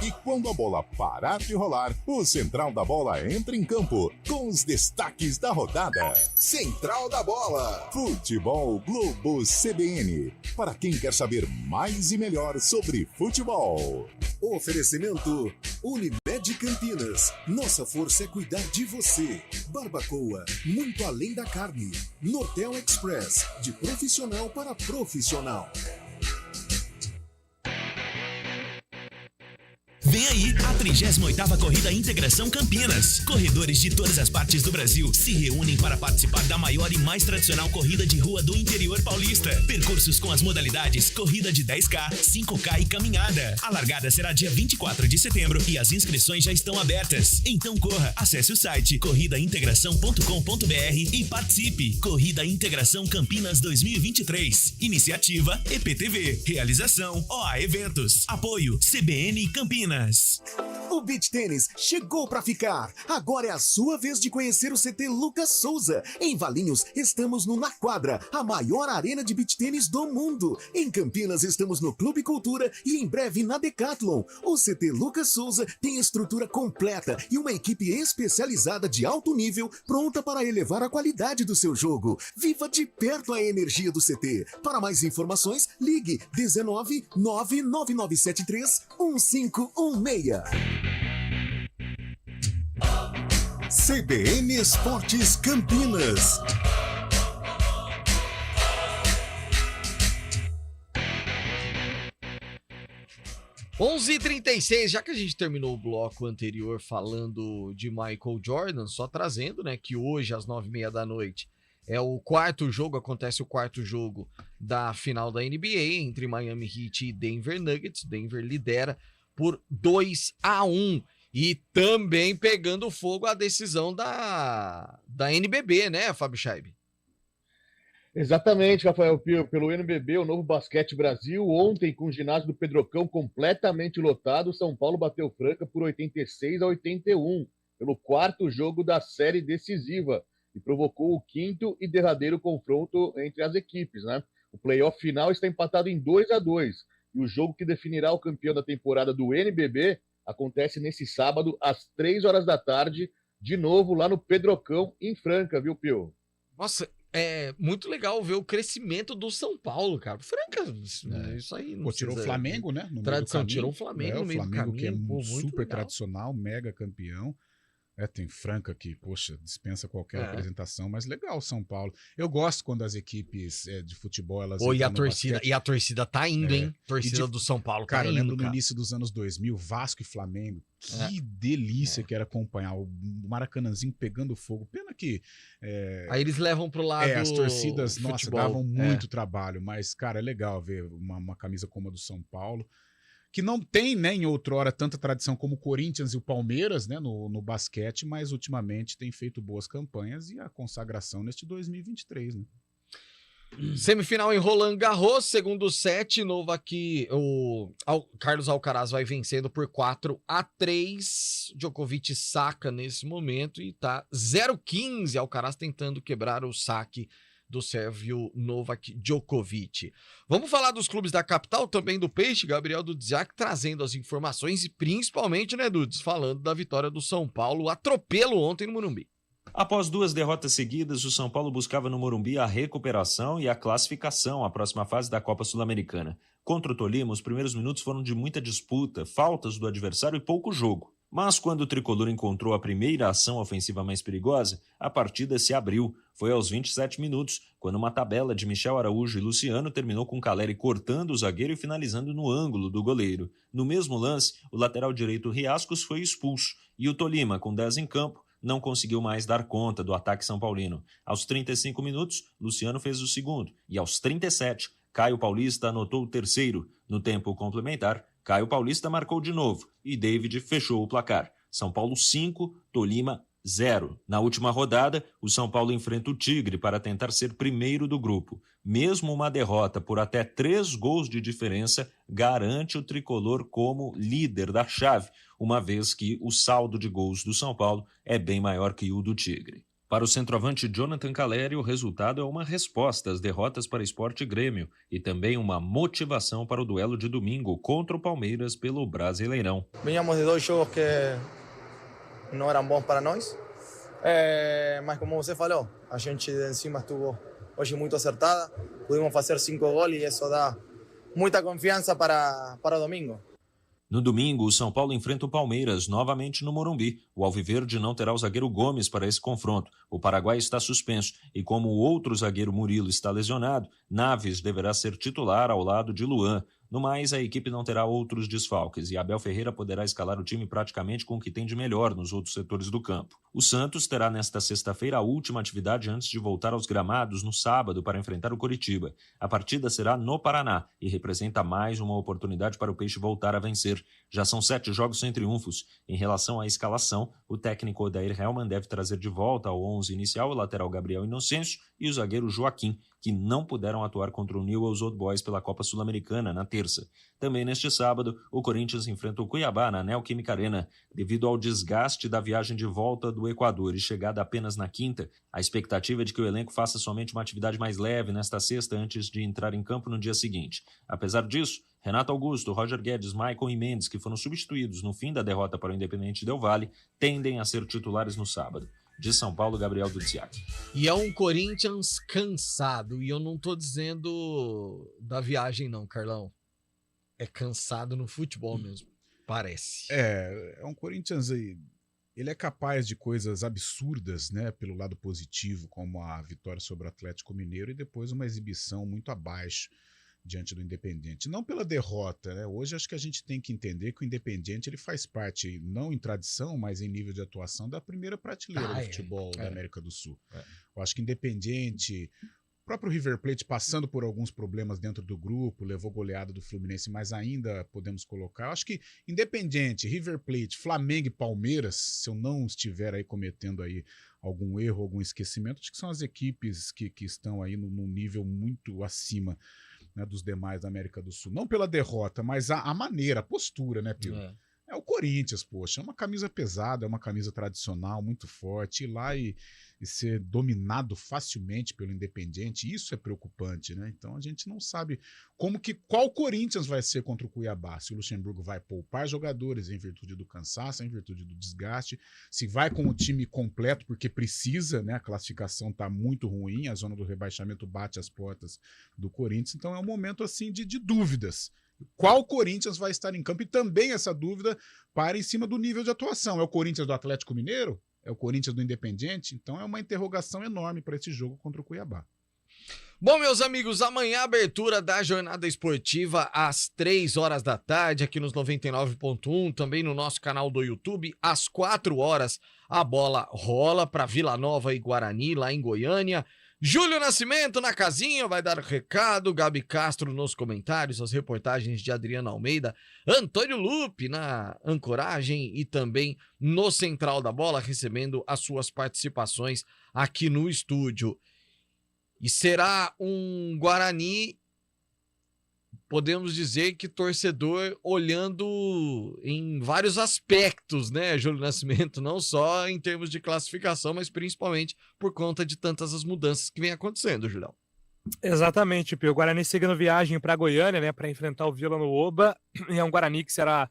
Speaker 1: E quando a bola parar de rolar, o Central da Bola entra em campo com os destaques da rodada.
Speaker 13: Central da Bola.
Speaker 1: Futebol Globo CBN. Para quem quer saber mais e melhor sobre futebol.
Speaker 14: Oferecimento Unimed Campinas. Nossa força é cuidar de você. Barbacoa, muito além da carne. Nortel Express, de profissional para profissional.
Speaker 15: Vem aí a 38ª Corrida Integração Campinas. Corredores de todas as partes do Brasil se reúnem para participar da maior e mais tradicional corrida de rua do interior paulista. Percursos com as modalidades corrida de 10K, 5K e caminhada. A largada será dia 24 de setembro e as inscrições já estão abertas. Então corra, acesse o site corridaintegração.com.br e participe. Corrida Integração Campinas 2023. Iniciativa EPTV. Realização OA Eventos. Apoio CBN Campinas.
Speaker 14: O Beach Tênis chegou para ficar. Agora é a sua vez de conhecer o CT Lucas Souza. Em Valinhos, estamos no Na Quadra, a maior arena de beach tênis do mundo. Em Campinas, estamos no Clube Cultura e em breve na Decathlon. O CT Lucas Souza tem estrutura completa e uma equipe especializada de alto nível pronta para elevar a qualidade do seu jogo. Viva de perto a energia do CT. Para mais informações, ligue 19 99973 1516. CBN Esportes Campinas.
Speaker 2: Onze h 36, já que a gente terminou o bloco anterior falando de Michael Jordan, só trazendo, né, que hoje às 9h30 da noite é o quarto jogo, acontece o quarto jogo da final da NBA entre Miami Heat e Denver Nuggets. Denver lidera por 2-1 e também pegando fogo a decisão da NBB, né, Fábio Scheib?
Speaker 5: Exatamente, Rafael Pio, pelo NBB, o Novo Basquete Brasil, ontem com o ginásio do Pedrocão completamente lotado, São Paulo bateu Franca por 86-81, pelo quarto jogo da série decisiva, e provocou o quinto e derradeiro confronto entre as equipes, né? O playoff final está empatado em 2-2, e o jogo que definirá o campeão da temporada do NBB acontece nesse sábado, às 3 horas da tarde, de novo lá no Pedrocão, em Franca, viu, Pio?
Speaker 2: Nossa, é muito legal ver o crescimento do São Paulo, cara. Franca, isso aí.
Speaker 4: Pô, tirou o Flamengo, né? No
Speaker 2: Tradição,
Speaker 4: meio do
Speaker 2: tirou o Flamengo no meio do
Speaker 4: Flamengo,
Speaker 2: caminho.
Speaker 4: que é super
Speaker 2: legal.
Speaker 4: tradicional, mega campeão. Tem Franca que, poxa, dispensa qualquer apresentação, mas legal São Paulo. Eu gosto quando as equipes de futebol, elas
Speaker 2: e a torcida tá indo, hein? Torcida do São Paulo tá
Speaker 4: cara,
Speaker 2: indo,
Speaker 4: eu lembro no início dos anos 2000, Vasco e Flamengo, que delícia que era acompanhar o Maracanãzinho pegando fogo. Pena que...
Speaker 2: Aí eles levam pro lado
Speaker 4: as torcidas,
Speaker 2: futebol.
Speaker 4: nossa, davam muito trabalho, mas, cara, é legal ver uma camisa como a do São Paulo, que não tem, né, em outrora, tanta tradição como o Corinthians e o Palmeiras, né, no basquete, mas ultimamente tem feito boas campanhas e a consagração neste 2023, né?
Speaker 2: Semifinal em Roland Garros, segundo set, novo aqui, o Carlos Alcaraz vai vencendo por 4-3, Djokovic saca nesse momento e tá 0-15, Alcaraz tentando quebrar o saque do sérvio Novak Djokovic. Vamos falar dos clubes da capital, também do Peixe, Gabriel Dudziak trazendo as informações e principalmente, né, Dudes, falando da vitória do São Paulo, atropelo ontem no Morumbi.
Speaker 6: Após 2 derrotas seguidas, o São Paulo buscava no Morumbi a recuperação e a classificação à próxima fase da Copa Sul-Americana. Contra o Tolima, os primeiros minutos foram de muita disputa, faltas do adversário e pouco jogo. Mas quando o tricolor encontrou a primeira ação ofensiva mais perigosa, a partida se abriu. Foi aos 27 minutos, quando uma tabela de Michel Araújo e Luciano terminou com Caleri cortando o zagueiro e finalizando no ângulo do goleiro. No mesmo lance, o lateral direito Riascos foi expulso e o Tolima, com 10 em campo, não conseguiu mais dar conta do ataque são paulino. Aos 35 minutos, Luciano fez o segundo e aos 37, Caio Paulista anotou o terceiro. No tempo complementar, Caio Paulista marcou de novo e David fechou o placar. São Paulo 5, Tolima 0. Na última rodada, o São Paulo enfrenta o Tigre para tentar ser primeiro do grupo. Mesmo uma derrota por até 3 gols de diferença garante o tricolor como líder da chave, uma vez que o saldo de gols do São Paulo é bem maior que o do Tigre. Para o centroavante Jonathan Caleri, o resultado é uma resposta às derrotas para Sport e Grêmio e também uma motivação para o duelo de domingo contra o Palmeiras pelo Brasileirão.
Speaker 16: Veníamos de 2 jogos que não eram bons para nós, mas como você falou, a gente de cima estuvo hoje muito acertada, pudimos fazer 5 gols e isso dá muita confiança para o domingo.
Speaker 6: No domingo, o São Paulo enfrenta o Palmeiras, novamente no Morumbi. O alviverde não terá o zagueiro Gomes para esse confronto. O Paraguai está suspenso e, como o outro zagueiro Murilo está lesionado, Naves deverá ser titular ao lado de Luan. No mais, a equipe não terá outros desfalques e Abel Ferreira poderá escalar o time praticamente com o que tem de melhor nos outros setores do campo. O Santos terá nesta sexta-feira a última atividade antes de voltar aos gramados no sábado para enfrentar o Coritiba. A partida será no Paraná e representa mais uma oportunidade para o Peixe voltar a vencer. Já são 7 jogos sem triunfos. Em relação à escalação, o técnico Odair Hellmann deve trazer de volta ao 11 inicial o lateral Gabriel Inocêncio e o zagueiro Joaquim, que não puderam atuar contra o Newell's Old Boys pela Copa Sul-Americana na terça. Também neste sábado, o Corinthians enfrenta o Cuiabá na Neoquímica Arena. Devido ao desgaste da viagem de volta do Equador e chegada apenas na quinta, a expectativa é de que o elenco faça somente uma atividade mais leve nesta sexta antes de entrar em campo no dia seguinte. Apesar disso, Renato Augusto, Roger Guedes, Maicon e Mendes, que foram substituídos no fim da derrota para o Independente Del Valle, tendem a ser titulares no sábado. De São Paulo, Gabriel Dudziak.
Speaker 2: E é um Corinthians cansado, e eu não tô dizendo da viagem não, Carlão. É cansado no futebol mesmo, parece.
Speaker 4: É um Corinthians aí, ele é capaz de coisas absurdas, né, pelo lado positivo, como a vitória sobre o Atlético Mineiro e depois uma exibição muito abaixo diante do Independiente. Não pela derrota, né? Hoje acho que a gente tem que entender que o Independiente ele faz parte, não em tradição, mas em nível de atuação, da primeira prateleira do futebol da América do Sul. Eu acho que Independiente, o próprio River Plate passando por alguns problemas dentro do grupo, levou goleada do Fluminense, mas ainda podemos colocar. Eu acho que Independiente, River Plate, Flamengo e Palmeiras, se eu não estiver aí cometendo aí algum erro, algum esquecimento, acho que são as equipes que estão aí num nível muito acima, né, dos demais da América do Sul. Não pela derrota, mas a maneira, a postura, né, Pio? É o Corinthians, poxa, é uma camisa pesada, é uma camisa tradicional, muito forte, ir lá e ser dominado facilmente pelo Independiente, isso é preocupante, né? Então a gente não sabe qual Corinthians vai ser contra o Cuiabá, se o Luxemburgo vai poupar jogadores em virtude do cansaço, em virtude do desgaste, se vai com o time completo porque precisa, né? A classificação tá muito ruim, a zona do rebaixamento bate as portas do Corinthians, então é um momento assim de dúvidas. Qual Corinthians vai estar em campo? E também essa dúvida para em cima do nível de atuação. É o Corinthians do Atlético Mineiro? É o Corinthians do Independiente? Então é uma interrogação enorme para esse jogo contra o Cuiabá.
Speaker 2: Bom, meus amigos, amanhã a abertura da jornada esportiva às 3 horas da tarde, aqui nos 99.1, também no nosso canal do YouTube, às 4 horas a bola rola para Vila Nova e Guarani, lá em Goiânia. Júlio Nascimento na casinha vai dar recado, Gabi Castro nos comentários, as reportagens de Adriano Almeida, Antônio Lupe na ancoragem e também no Central da Bola, recebendo as suas participações aqui no estúdio. E será um Guarani, podemos dizer que torcedor olhando em vários aspectos, né, Júlio Nascimento? Não só em termos de classificação, mas principalmente por conta de tantas as mudanças que vem acontecendo, Julião.
Speaker 3: Exatamente, Pio. O Guarani seguindo viagem para Goiânia, né, para enfrentar o Vila no Oba. E é um Guarani que será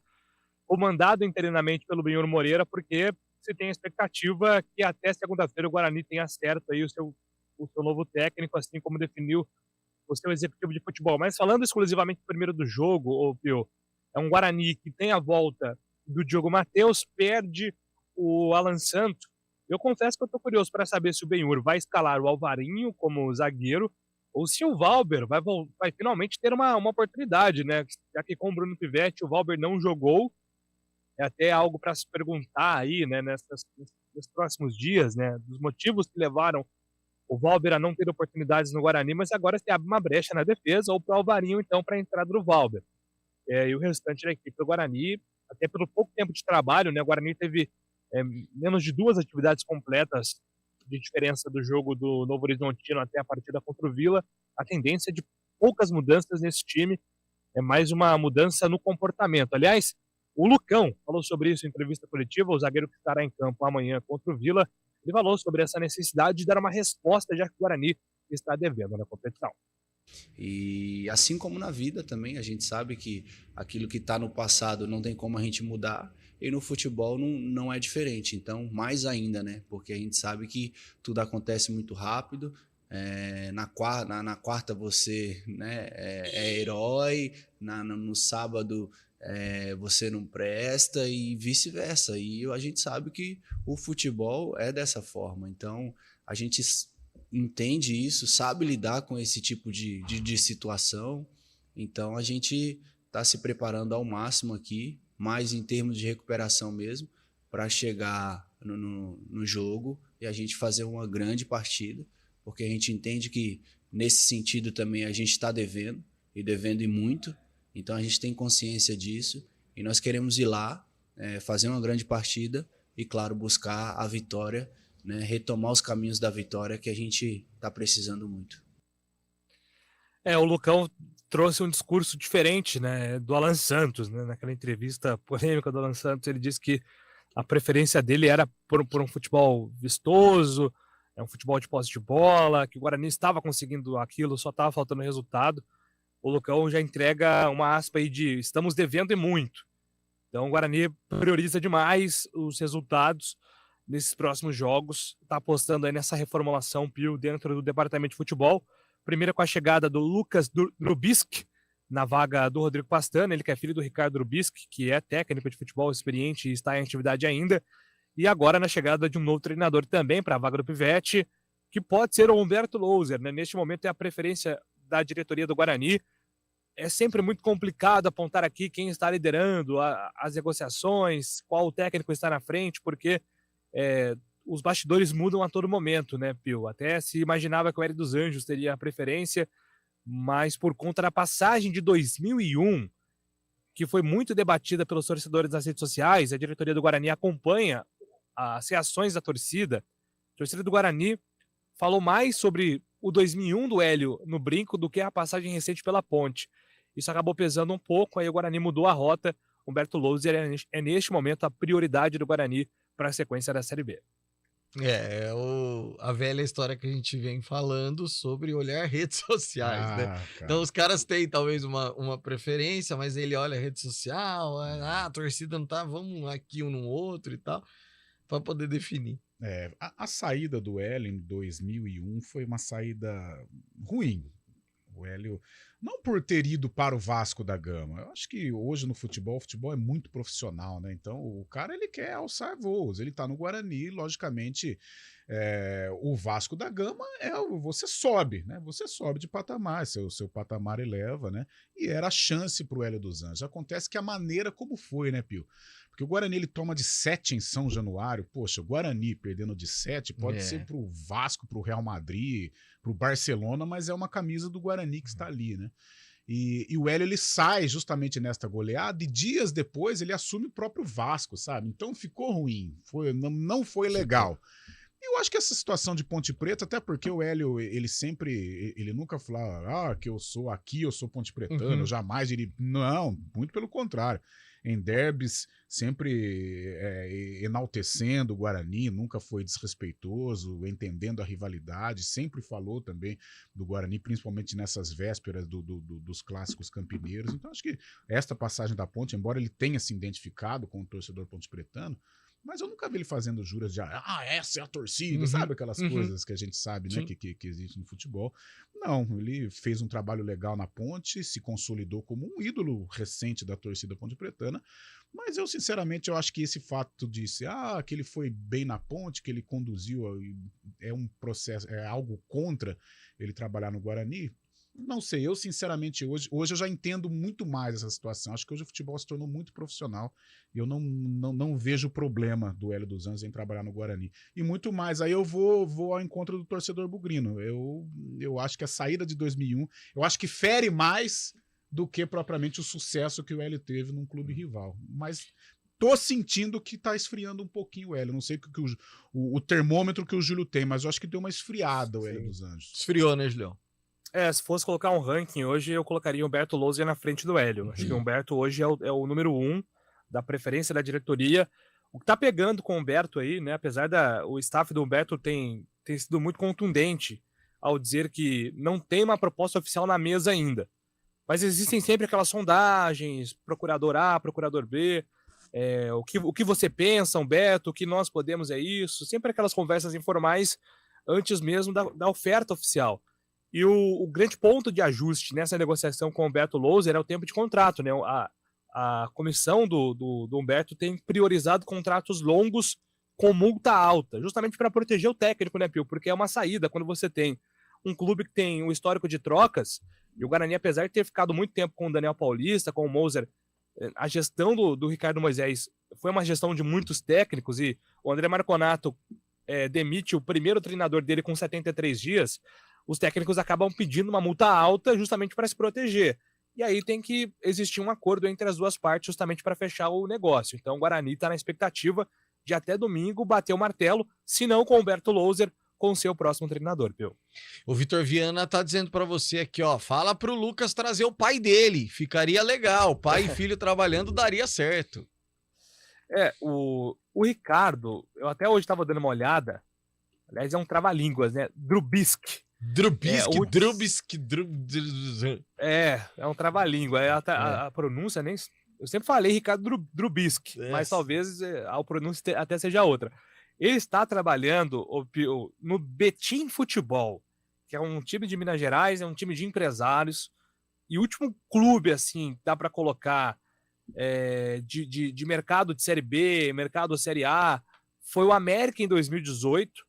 Speaker 3: comandado interinamente pelo Benhur Moreira, porque se tem a expectativa que até segunda-feira o Guarani tenha certo aí o seu novo técnico, assim como definiu o seu executivo de futebol. Mas falando exclusivamente primeiro do jogo, Pio, é um Guarani que tem a volta do Diogo Matheus, perde o Alan Santos. Eu confesso que eu tô curioso para saber se o Benhur vai escalar o Alvarinho como zagueiro ou se o Valber vai finalmente ter uma oportunidade, né? Já que com o Bruno Pivetti o Valber não jogou, é até algo para se perguntar aí, né, nesses próximos dias, né, dos motivos que levaram o Valber a não ter oportunidades no Guarani, mas agora se abre uma brecha na defesa, ou para o Alvarinho, então, para a entrada do Valber. E o restante da equipe do Guarani, até pelo pouco tempo de trabalho, né, o Guarani teve menos de 2 atividades completas de diferença do jogo do Novo Horizontino até a partida contra o Vila. A tendência de poucas mudanças nesse time é mais uma mudança no comportamento. Aliás, o Lucão falou sobre isso em entrevista coletiva, o zagueiro que estará em campo amanhã contra o Vila. Ele falou sobre essa necessidade de dar uma resposta, já que o Guarani está devendo na competição.
Speaker 17: E assim como na vida também, a gente sabe que aquilo que está no passado não tem como a gente mudar, e no futebol não é diferente. Então, mais ainda, né? Porque a gente sabe que tudo acontece muito rápido. Na quarta você, né, é herói, no sábado você não presta e vice-versa. E a gente sabe que o futebol é dessa forma. Então, a gente entende isso, sabe lidar com esse tipo de situação. Então, a gente está se preparando ao máximo aqui, mais em termos de recuperação mesmo, para chegar no jogo e a gente fazer uma grande partida, porque a gente entende que, nesse sentido também, a gente está devendo, e devendo e muito. Então a gente tem consciência disso e nós queremos ir lá, fazer uma grande partida e, claro, buscar a vitória, né, retomar os caminhos da vitória que a gente está precisando muito.
Speaker 3: O Lucão trouxe um discurso diferente, né, do Alan Santos, né, naquela entrevista polêmica do Alan Santos. Ele disse que a preferência dele era por um futebol vistoso, um futebol de posse de bola, que o Guarani estava conseguindo aquilo, só estava faltando resultado. O Lucão já entrega uma aspa aí de estamos devendo e muito. Então o Guarani prioriza demais os resultados nesses próximos jogos. Está apostando aí nessa reformulação, Pio, dentro do departamento de futebol. Primeiro com a chegada do Lucas Drubisky na vaga do Rodrigo Pastana, ele que é filho do Ricardo Drubisky, que é técnico de futebol experiente e está em atividade ainda. E agora na chegada de um novo treinador também para a vaga do Pivetti, que pode ser o Humberto Louser, né? Neste momento é a preferência da diretoria do Guarani. É sempre muito complicado apontar aqui quem está liderando as negociações, qual técnico está na frente, porque os bastidores mudam a todo momento, né, Pio? Até se imaginava que o Hélio dos Anjos teria a preferência, mas por conta da passagem de 2001, que foi muito debatida pelos torcedores nas redes sociais, a diretoria do Guarani acompanha as reações da torcida. A torcida do Guarani falou mais sobre o 2001 do Hélio no Brinco do que a passagem recente pela Ponte. Isso acabou pesando um pouco, aí o Guarani mudou a rota. Humberto Louser é neste momento a prioridade do Guarani para a sequência da Série B.
Speaker 2: A velha história que a gente vem falando sobre olhar redes sociais, né?
Speaker 4: Cara.
Speaker 2: Então os caras têm talvez uma preferência, mas ele olha a rede social, a torcida não tá, vamos aqui um no outro e tal, para poder definir.
Speaker 4: A saída do Hélio em 2001 foi uma saída ruim. O Hélio, não por ter ido para o Vasco da Gama, eu acho que hoje no futebol, o futebol é muito profissional, né? Então o cara ele quer alçar voos, ele tá no Guarani, logicamente o Vasco da Gama você sobe, né? Você sobe de patamar, seu patamar eleva, né? E era a chance pro Hélio dos Anjos. Acontece que a maneira como foi, né, Pio? Porque o Guarani ele toma de 7 em São Januário. Poxa, o Guarani perdendo de 7 pode ser pro Vasco, pro Real Madrid, pro Barcelona, mas é uma camisa do Guarani que está ali, né? E o Hélio ele sai justamente nesta goleada e dias depois ele assume o próprio Vasco, sabe? Então ficou ruim, não foi legal. Eu acho que essa situação de Ponte Preta, até porque o Hélio, ele nunca falava que eu sou Ponte Pretano, eu jamais diria. Não, muito pelo contrário. Em derbys, sempre enaltecendo o Guarani, nunca foi desrespeitoso, entendendo a rivalidade, sempre falou também do Guarani, principalmente nessas vésperas dos clássicos campineiros. Então, acho que esta passagem da Ponte, embora ele tenha se identificado com o torcedor ponte-pretano, mas eu nunca vi ele fazendo juras de essa é a torcida, sabe? Aquelas coisas que a gente sabe, né, que existe no futebol. Não, ele fez um trabalho legal na Ponte, se consolidou como um ídolo recente da torcida ponte-pretana, mas eu, sinceramente, eu acho que esse fato de que ele foi bem na Ponte, que ele conduziu, é um processo, é algo contra ele trabalhar no Guarani. Não sei, eu sinceramente hoje eu já entendo muito mais essa situação. Acho que hoje o futebol se tornou muito profissional e eu não vejo problema do Hélio dos Anjos em trabalhar no Guarani. E muito mais, aí eu vou ao encontro do torcedor bugrino. Eu acho que a saída de 2001, eu acho que fere mais do que propriamente o sucesso que o Hélio teve num clube rival. Mas tô sentindo que tá esfriando um pouquinho o Hélio. Não sei o termômetro que o Júlio tem, mas eu acho que deu uma esfriada o Hélio dos Anjos.
Speaker 2: Esfriou, né, Julião?
Speaker 3: Se fosse colocar um ranking hoje, eu colocaria o Humberto Louser na frente do Hélio. Acho que o Humberto hoje é o número 1 da preferência da diretoria. O que tá pegando com o Humberto aí, né? Apesar o staff do Humberto tem sido muito contundente ao dizer que não tem uma proposta oficial na mesa ainda. Mas existem sempre aquelas sondagens, procurador A, procurador B, o que você pensa, Humberto, o que nós podemos isso, sempre aquelas conversas informais antes mesmo da oferta oficial. E o grande ponto de ajuste nessa negociação com o Humberto Louser é o tempo de contrato, né? A comissão do Humberto tem priorizado contratos longos com multa alta, justamente para proteger o técnico, né, Pio? Porque é uma saída quando você tem um clube que tem um histórico de trocas, e o Guarani, apesar de ter ficado muito tempo com o Daniel Paulista, com o Moser, a gestão do Ricardo Moisés foi uma gestão de muitos técnicos, e o André Marconato demite o primeiro treinador dele com 73 dias, os técnicos acabam pedindo uma multa alta justamente para se proteger. E aí tem que existir um acordo entre as duas partes justamente para fechar o negócio. Então o Guarani está na expectativa de até domingo bater o martelo, se não com o Humberto Louser, com seu próximo treinador, Pio.
Speaker 2: O Vitor Viana tá dizendo para você aqui, fala pro Lucas trazer o pai dele, ficaria legal, pai e filho trabalhando daria certo.
Speaker 3: O Ricardo, eu até hoje estava dando uma olhada, aliás é um trava-línguas, né, Drubisky. É um trava-língua. A pronúncia nem. Eu sempre falei Ricardo Drubisky, mas talvez a pronúncia até seja outra. Ele está trabalhando no Betim Futebol, que é um time de Minas Gerais, é um time de empresários. E o último clube, assim, dá para colocar de mercado de Série B, mercado Série A, foi o América em 2018.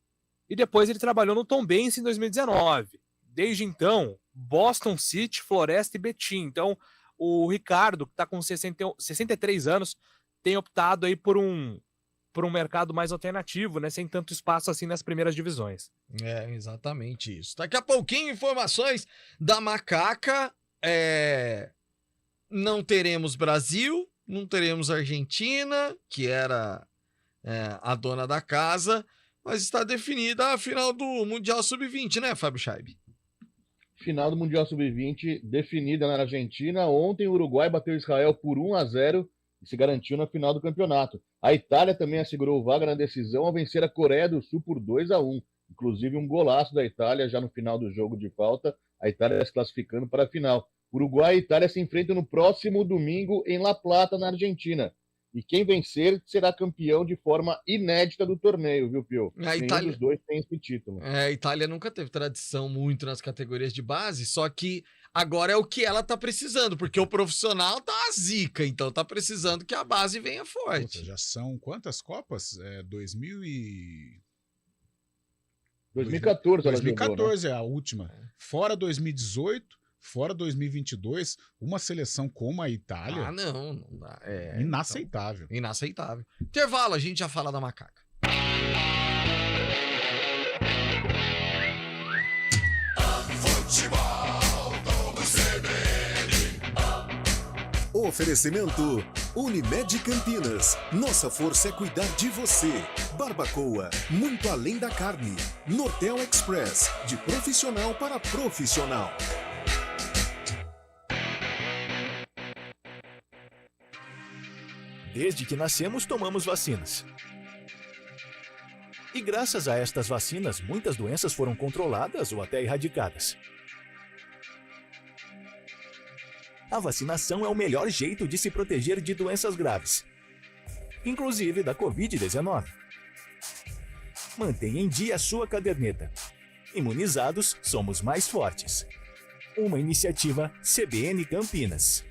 Speaker 3: E depois ele trabalhou no Tombense em 2019. Desde então, Boston City, Floresta e Betim. Então, o Ricardo, que está com 63 anos, tem optado aí por um mercado mais alternativo, né? Sem tanto espaço assim nas primeiras divisões.
Speaker 2: Exatamente isso. Daqui a pouquinho, informações da Macaca. Não teremos Brasil, não teremos Argentina, que era a dona da casa, mas está definida a final do Mundial Sub-20, né, Fábio Scheib?
Speaker 5: Final do Mundial Sub-20 definida na Argentina. Ontem o Uruguai bateu Israel por 1-0 e se garantiu na final do campeonato. A Itália também assegurou vaga na decisão ao vencer a Coreia do Sul por 2-1. Inclusive um golaço da Itália já no final do jogo de falta, a Itália se classificando para a final. Uruguai e Itália se enfrentam no próximo domingo em La Plata, na Argentina. E quem vencer será campeão de forma inédita do torneio, viu, Pio? Nenhum dos dois tem esse título.
Speaker 2: A Itália nunca teve tradição muito nas categorias de base, só que agora é o que ela tá precisando, porque o profissional tá a zica, então tá precisando que a base venha forte.
Speaker 4: Puta, já são quantas Copas?
Speaker 5: 2014 ela
Speaker 4: 2014
Speaker 5: jogou, né?
Speaker 4: É a última. Fora 2018... Fora 2022, uma seleção como a Itália...
Speaker 2: não dá.
Speaker 4: Inaceitável.
Speaker 2: Então, inaceitável. Intervalo, a gente já fala da macaca.
Speaker 13: Futebol do CBN.
Speaker 1: Oferecimento Unimed Campinas. Nossa força é cuidar de você. Barbacoa, muito além da carne. Nortel Express, de profissional para profissional.
Speaker 18: Desde que nascemos, tomamos vacinas. E graças a estas vacinas, muitas doenças foram controladas ou até erradicadas. A vacinação é o melhor jeito de se proteger de doenças graves, inclusive da Covid-19. Mantenha em dia a sua caderneta. Imunizados, somos mais fortes. Uma iniciativa CBN Campinas.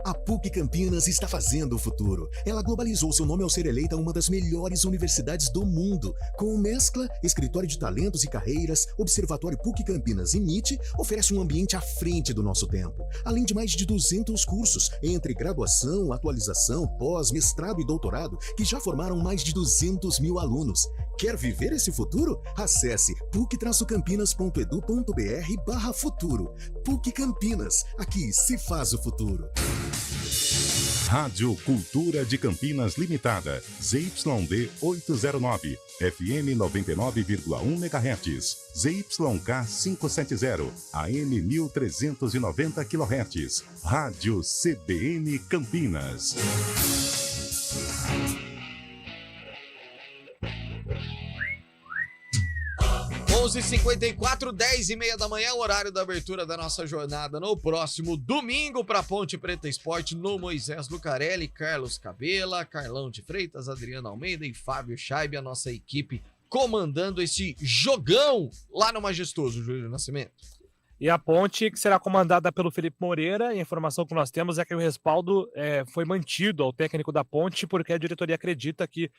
Speaker 1: A PUC Campinas está fazendo o futuro. Ela globalizou seu nome ao ser eleita uma das melhores universidades do mundo. Com Mescla, Escritório de Talentos e Carreiras, Observatório PUC Campinas e MIT, oferece um ambiente à frente do nosso tempo. Além de mais de 200 cursos, entre graduação, atualização, pós, mestrado e doutorado, que já formaram mais de 200 mil alunos. Quer viver esse futuro? Acesse puc-campinas.edu.br/futuro. PUC Campinas. Aqui se faz o futuro.
Speaker 19: Rádio Cultura de Campinas Limitada, ZYD 809, FM 99,1 MHz, ZYK 570, AM 1390 kHz, Rádio CBN Campinas.
Speaker 2: 11h54, 10h30 da manhã, o horário da abertura da nossa jornada no próximo domingo para Ponte Preta Esporte, no Moisés Lucarelli, Carlos Cabela, Carlão de Freitas, Adriano Almeida e Fábio Scheibe, a nossa equipe comandando esse jogão lá no Majestoso, Júlio Nascimento.
Speaker 3: E a Ponte, que será comandada pelo Felipe Moreira, a informação que nós temos é que o respaldo foi mantido ao técnico da Ponte, porque a diretoria acredita que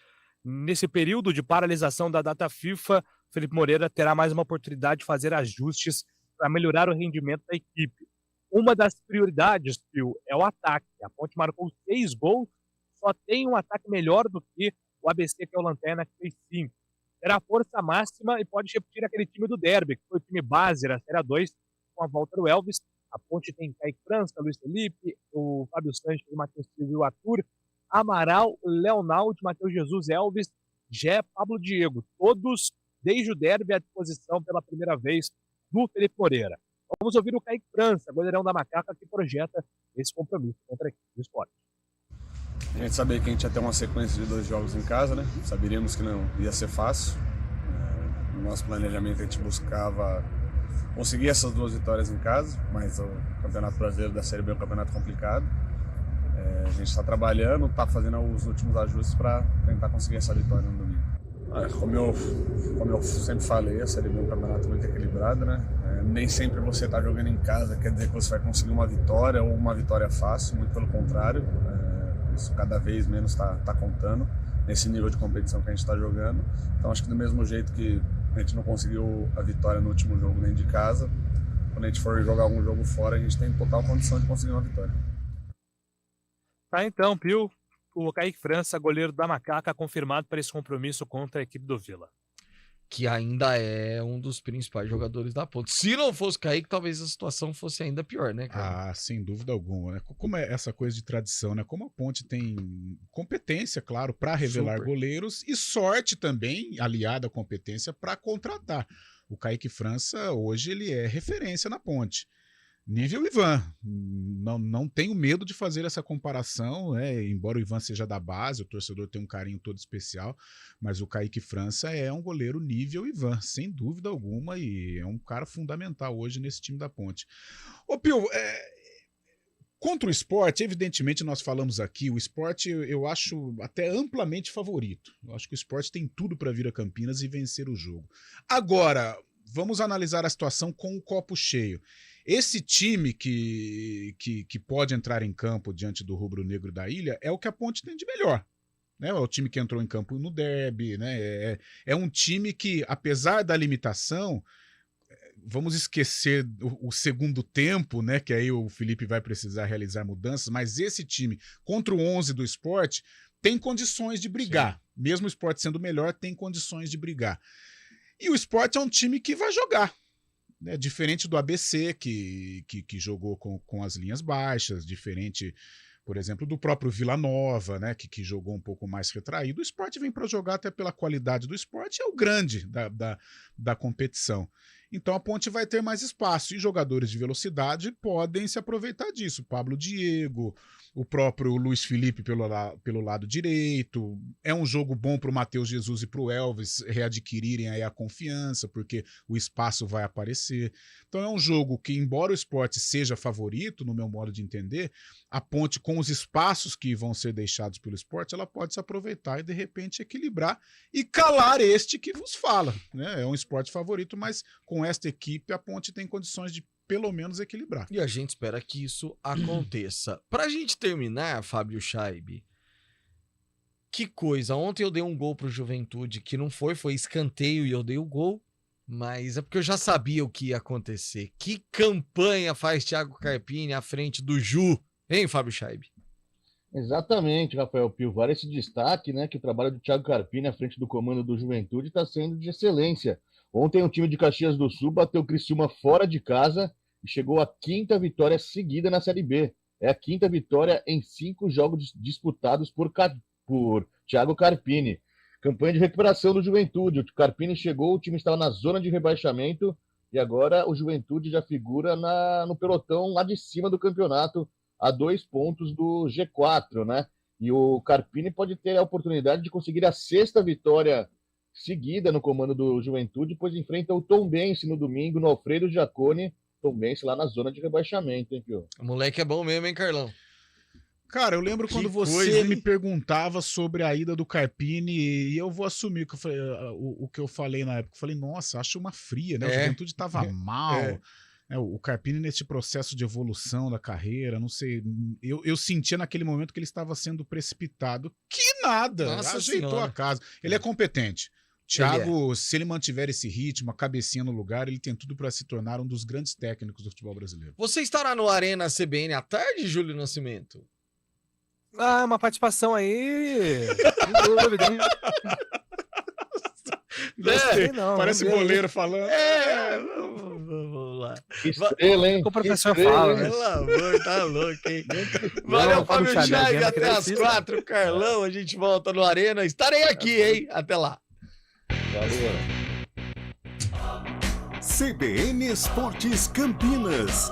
Speaker 3: nesse período de paralisação da data FIFA, Felipe Moreira terá mais uma oportunidade de fazer ajustes para melhorar o rendimento da equipe. Uma das prioridades, Phil, é o ataque. A Ponte marcou 6 gols, só tem um ataque melhor do que o ABC, que é o Lanterna, que fez 5. Terá força máxima e pode repetir aquele time do Derby, que foi o time base da Série A2, com a volta do Elvis. A Ponte tem Kaique França, Luiz Felipe, o Fábio Sanches, o Matheus Silva e o Arthur, Amaral, Leonaldo, Matheus Jesus, Elvis, Gé, Pablo Diego, todos desde o derby à disposição pela primeira vez do Felipe Moreira. Vamos ouvir o Kaique França, goleirão da Macaca, que projeta esse compromisso contra a equipe do esporte.
Speaker 20: A gente sabia que a gente ia ter uma sequência de 2 jogos em casa, né? Saberíamos que não ia ser fácil. No nosso planejamento a gente buscava conseguir essas 2 vitórias em casa, mas o Campeonato Brasileiro da Série B é um campeonato complicado. A gente está trabalhando, está fazendo os últimos ajustes para tentar conseguir essa vitória no domingo. Como eu sempre falei, a Série B é um campeonato muito equilibrado, né? Nem sempre você está jogando em casa quer dizer que você vai conseguir uma vitória ou uma vitória fácil, muito pelo contrário. Isso cada vez menos está contando nesse nível de competição que a gente está jogando. Então acho que do mesmo jeito que a gente não conseguiu a vitória no último jogo dentro de casa, quando a gente for jogar algum jogo fora, a gente tem total condição de conseguir uma vitória.
Speaker 3: Tá então, Pio, o Kaique França, goleiro da Macaca, confirmado para esse compromisso contra a equipe do Vila.
Speaker 2: Que ainda é um dos principais jogadores da Ponte. Se não fosse Kaique, talvez a situação fosse ainda pior, né, cara?
Speaker 4: Sem dúvida alguma, né? Como é essa coisa de tradição, né? Como a Ponte tem competência, claro, para revelar goleiros e sorte também, aliada à competência, para contratar. O Kaique França, hoje, ele é referência na Ponte. Nível Ivan. Não tenho medo de fazer essa comparação, embora o Ivan seja da base, o torcedor tem um carinho todo especial, mas o Kaique França é um goleiro nível Ivan, sem dúvida alguma, e é um cara fundamental hoje nesse time da Ponte. Ô Pio, contra o Sport, evidentemente nós falamos aqui, o Sport eu acho até amplamente favorito. Eu acho que o Sport tem tudo para vir a Campinas e vencer o jogo. Agora, vamos analisar a situação com o copo cheio. Esse time que pode entrar em campo diante do rubro-negro da Ilha é o que a Ponte tem de melhor. Né? É o time que entrou em campo no derby, né? É um time que, apesar da limitação, vamos esquecer o segundo tempo, né? Que aí o Felipe vai precisar realizar mudanças, mas esse time contra o 11 do Sport tem condições de brigar. Sim. Mesmo o Sport sendo melhor, tem condições de brigar. E o Sport é um time que vai jogar. Diferente do ABC, que jogou com as linhas baixas, diferente, por exemplo, do próprio Vila Nova, né, que jogou um pouco mais retraído. O Sport vem para jogar até pela qualidade do Sport, é o grande da competição. Então a Ponte vai ter mais espaço e jogadores de velocidade podem se aproveitar disso. Pablo Diego, o próprio Luiz Felipe pelo lado direito. É um jogo bom para o Matheus Jesus e para o Elvis readquirirem aí a confiança, porque o espaço vai aparecer. Então é um jogo que, embora o Sport seja favorito, no meu modo de entender, a Ponte, com os espaços que vão ser deixados pelo Sport, ela pode se aproveitar e de repente equilibrar e calar este que vos fala. Né? É um Sport favorito, mas com esta equipe a Ponte tem condições de pelo menos equilibrar.
Speaker 2: E a gente espera que isso aconteça. Pra gente terminar, Fábio Scheibe, que coisa, ontem eu dei um gol pro Juventude, que não foi escanteio e eu dei o gol, mas é porque eu já sabia o que ia acontecer. Que campanha faz Thiago Carpini à frente do Ju, hein, Fábio Scheibe?
Speaker 5: Exatamente, Rafael Pio. Vale esse destaque, né, que o trabalho do Thiago Carpini à frente do comando do Juventude está sendo de excelência. Ontem o time de Caxias do Sul bateu o Criciúma fora de casa e chegou à 5ª vitória seguida na Série B. É a 5ª vitória em 5 jogos disputados por Thiago Carpini. Campanha de recuperação do Juventude. O Carpini chegou, o time estava na zona de rebaixamento e agora o Juventude já figura no pelotão lá de cima do campeonato, a 2 pontos do G4, né? E o Carpini pode ter a oportunidade de conseguir a 6ª vitória seguida no comando do Juventude, pois enfrenta o Tombense no domingo, no Alfredo Jaconi. Tombense lá na zona de rebaixamento, hein, Pio?
Speaker 2: O moleque é bom mesmo, hein, Carlão?
Speaker 4: Cara, eu lembro quando você me perguntava sobre a ida do Carpini e eu vou assumir que o que eu falei na época. Eu falei, nossa, acho uma fria, né? O Juventude estava mal. O Carpini nesse processo de evolução da carreira, não sei, eu sentia naquele momento que ele estava sendo precipitado. Que nada!
Speaker 2: Nossa
Speaker 4: ajeitou
Speaker 2: senhora.
Speaker 4: a casa. Ele é competente. Thiago, se ele mantiver esse ritmo, a cabecinha no lugar, ele tem tudo para se tornar um dos grandes técnicos do futebol brasileiro.
Speaker 2: Você estará no Arena CBN à tarde, Júlio Nascimento?
Speaker 3: Uma participação aí. Sem dúvida, hein?
Speaker 4: Não, parece goleiro falando.
Speaker 2: Vamos lá.
Speaker 5: Estrela, hein?
Speaker 3: O professor fala, né?
Speaker 2: Pelo amor, tá louco, hein? Valeu, Fábio Scheibe, até às 4, Carlão, a gente volta no Arena. Estarei aqui, hein? Até lá.
Speaker 5: Valeu.
Speaker 14: CBN Esportes Campinas.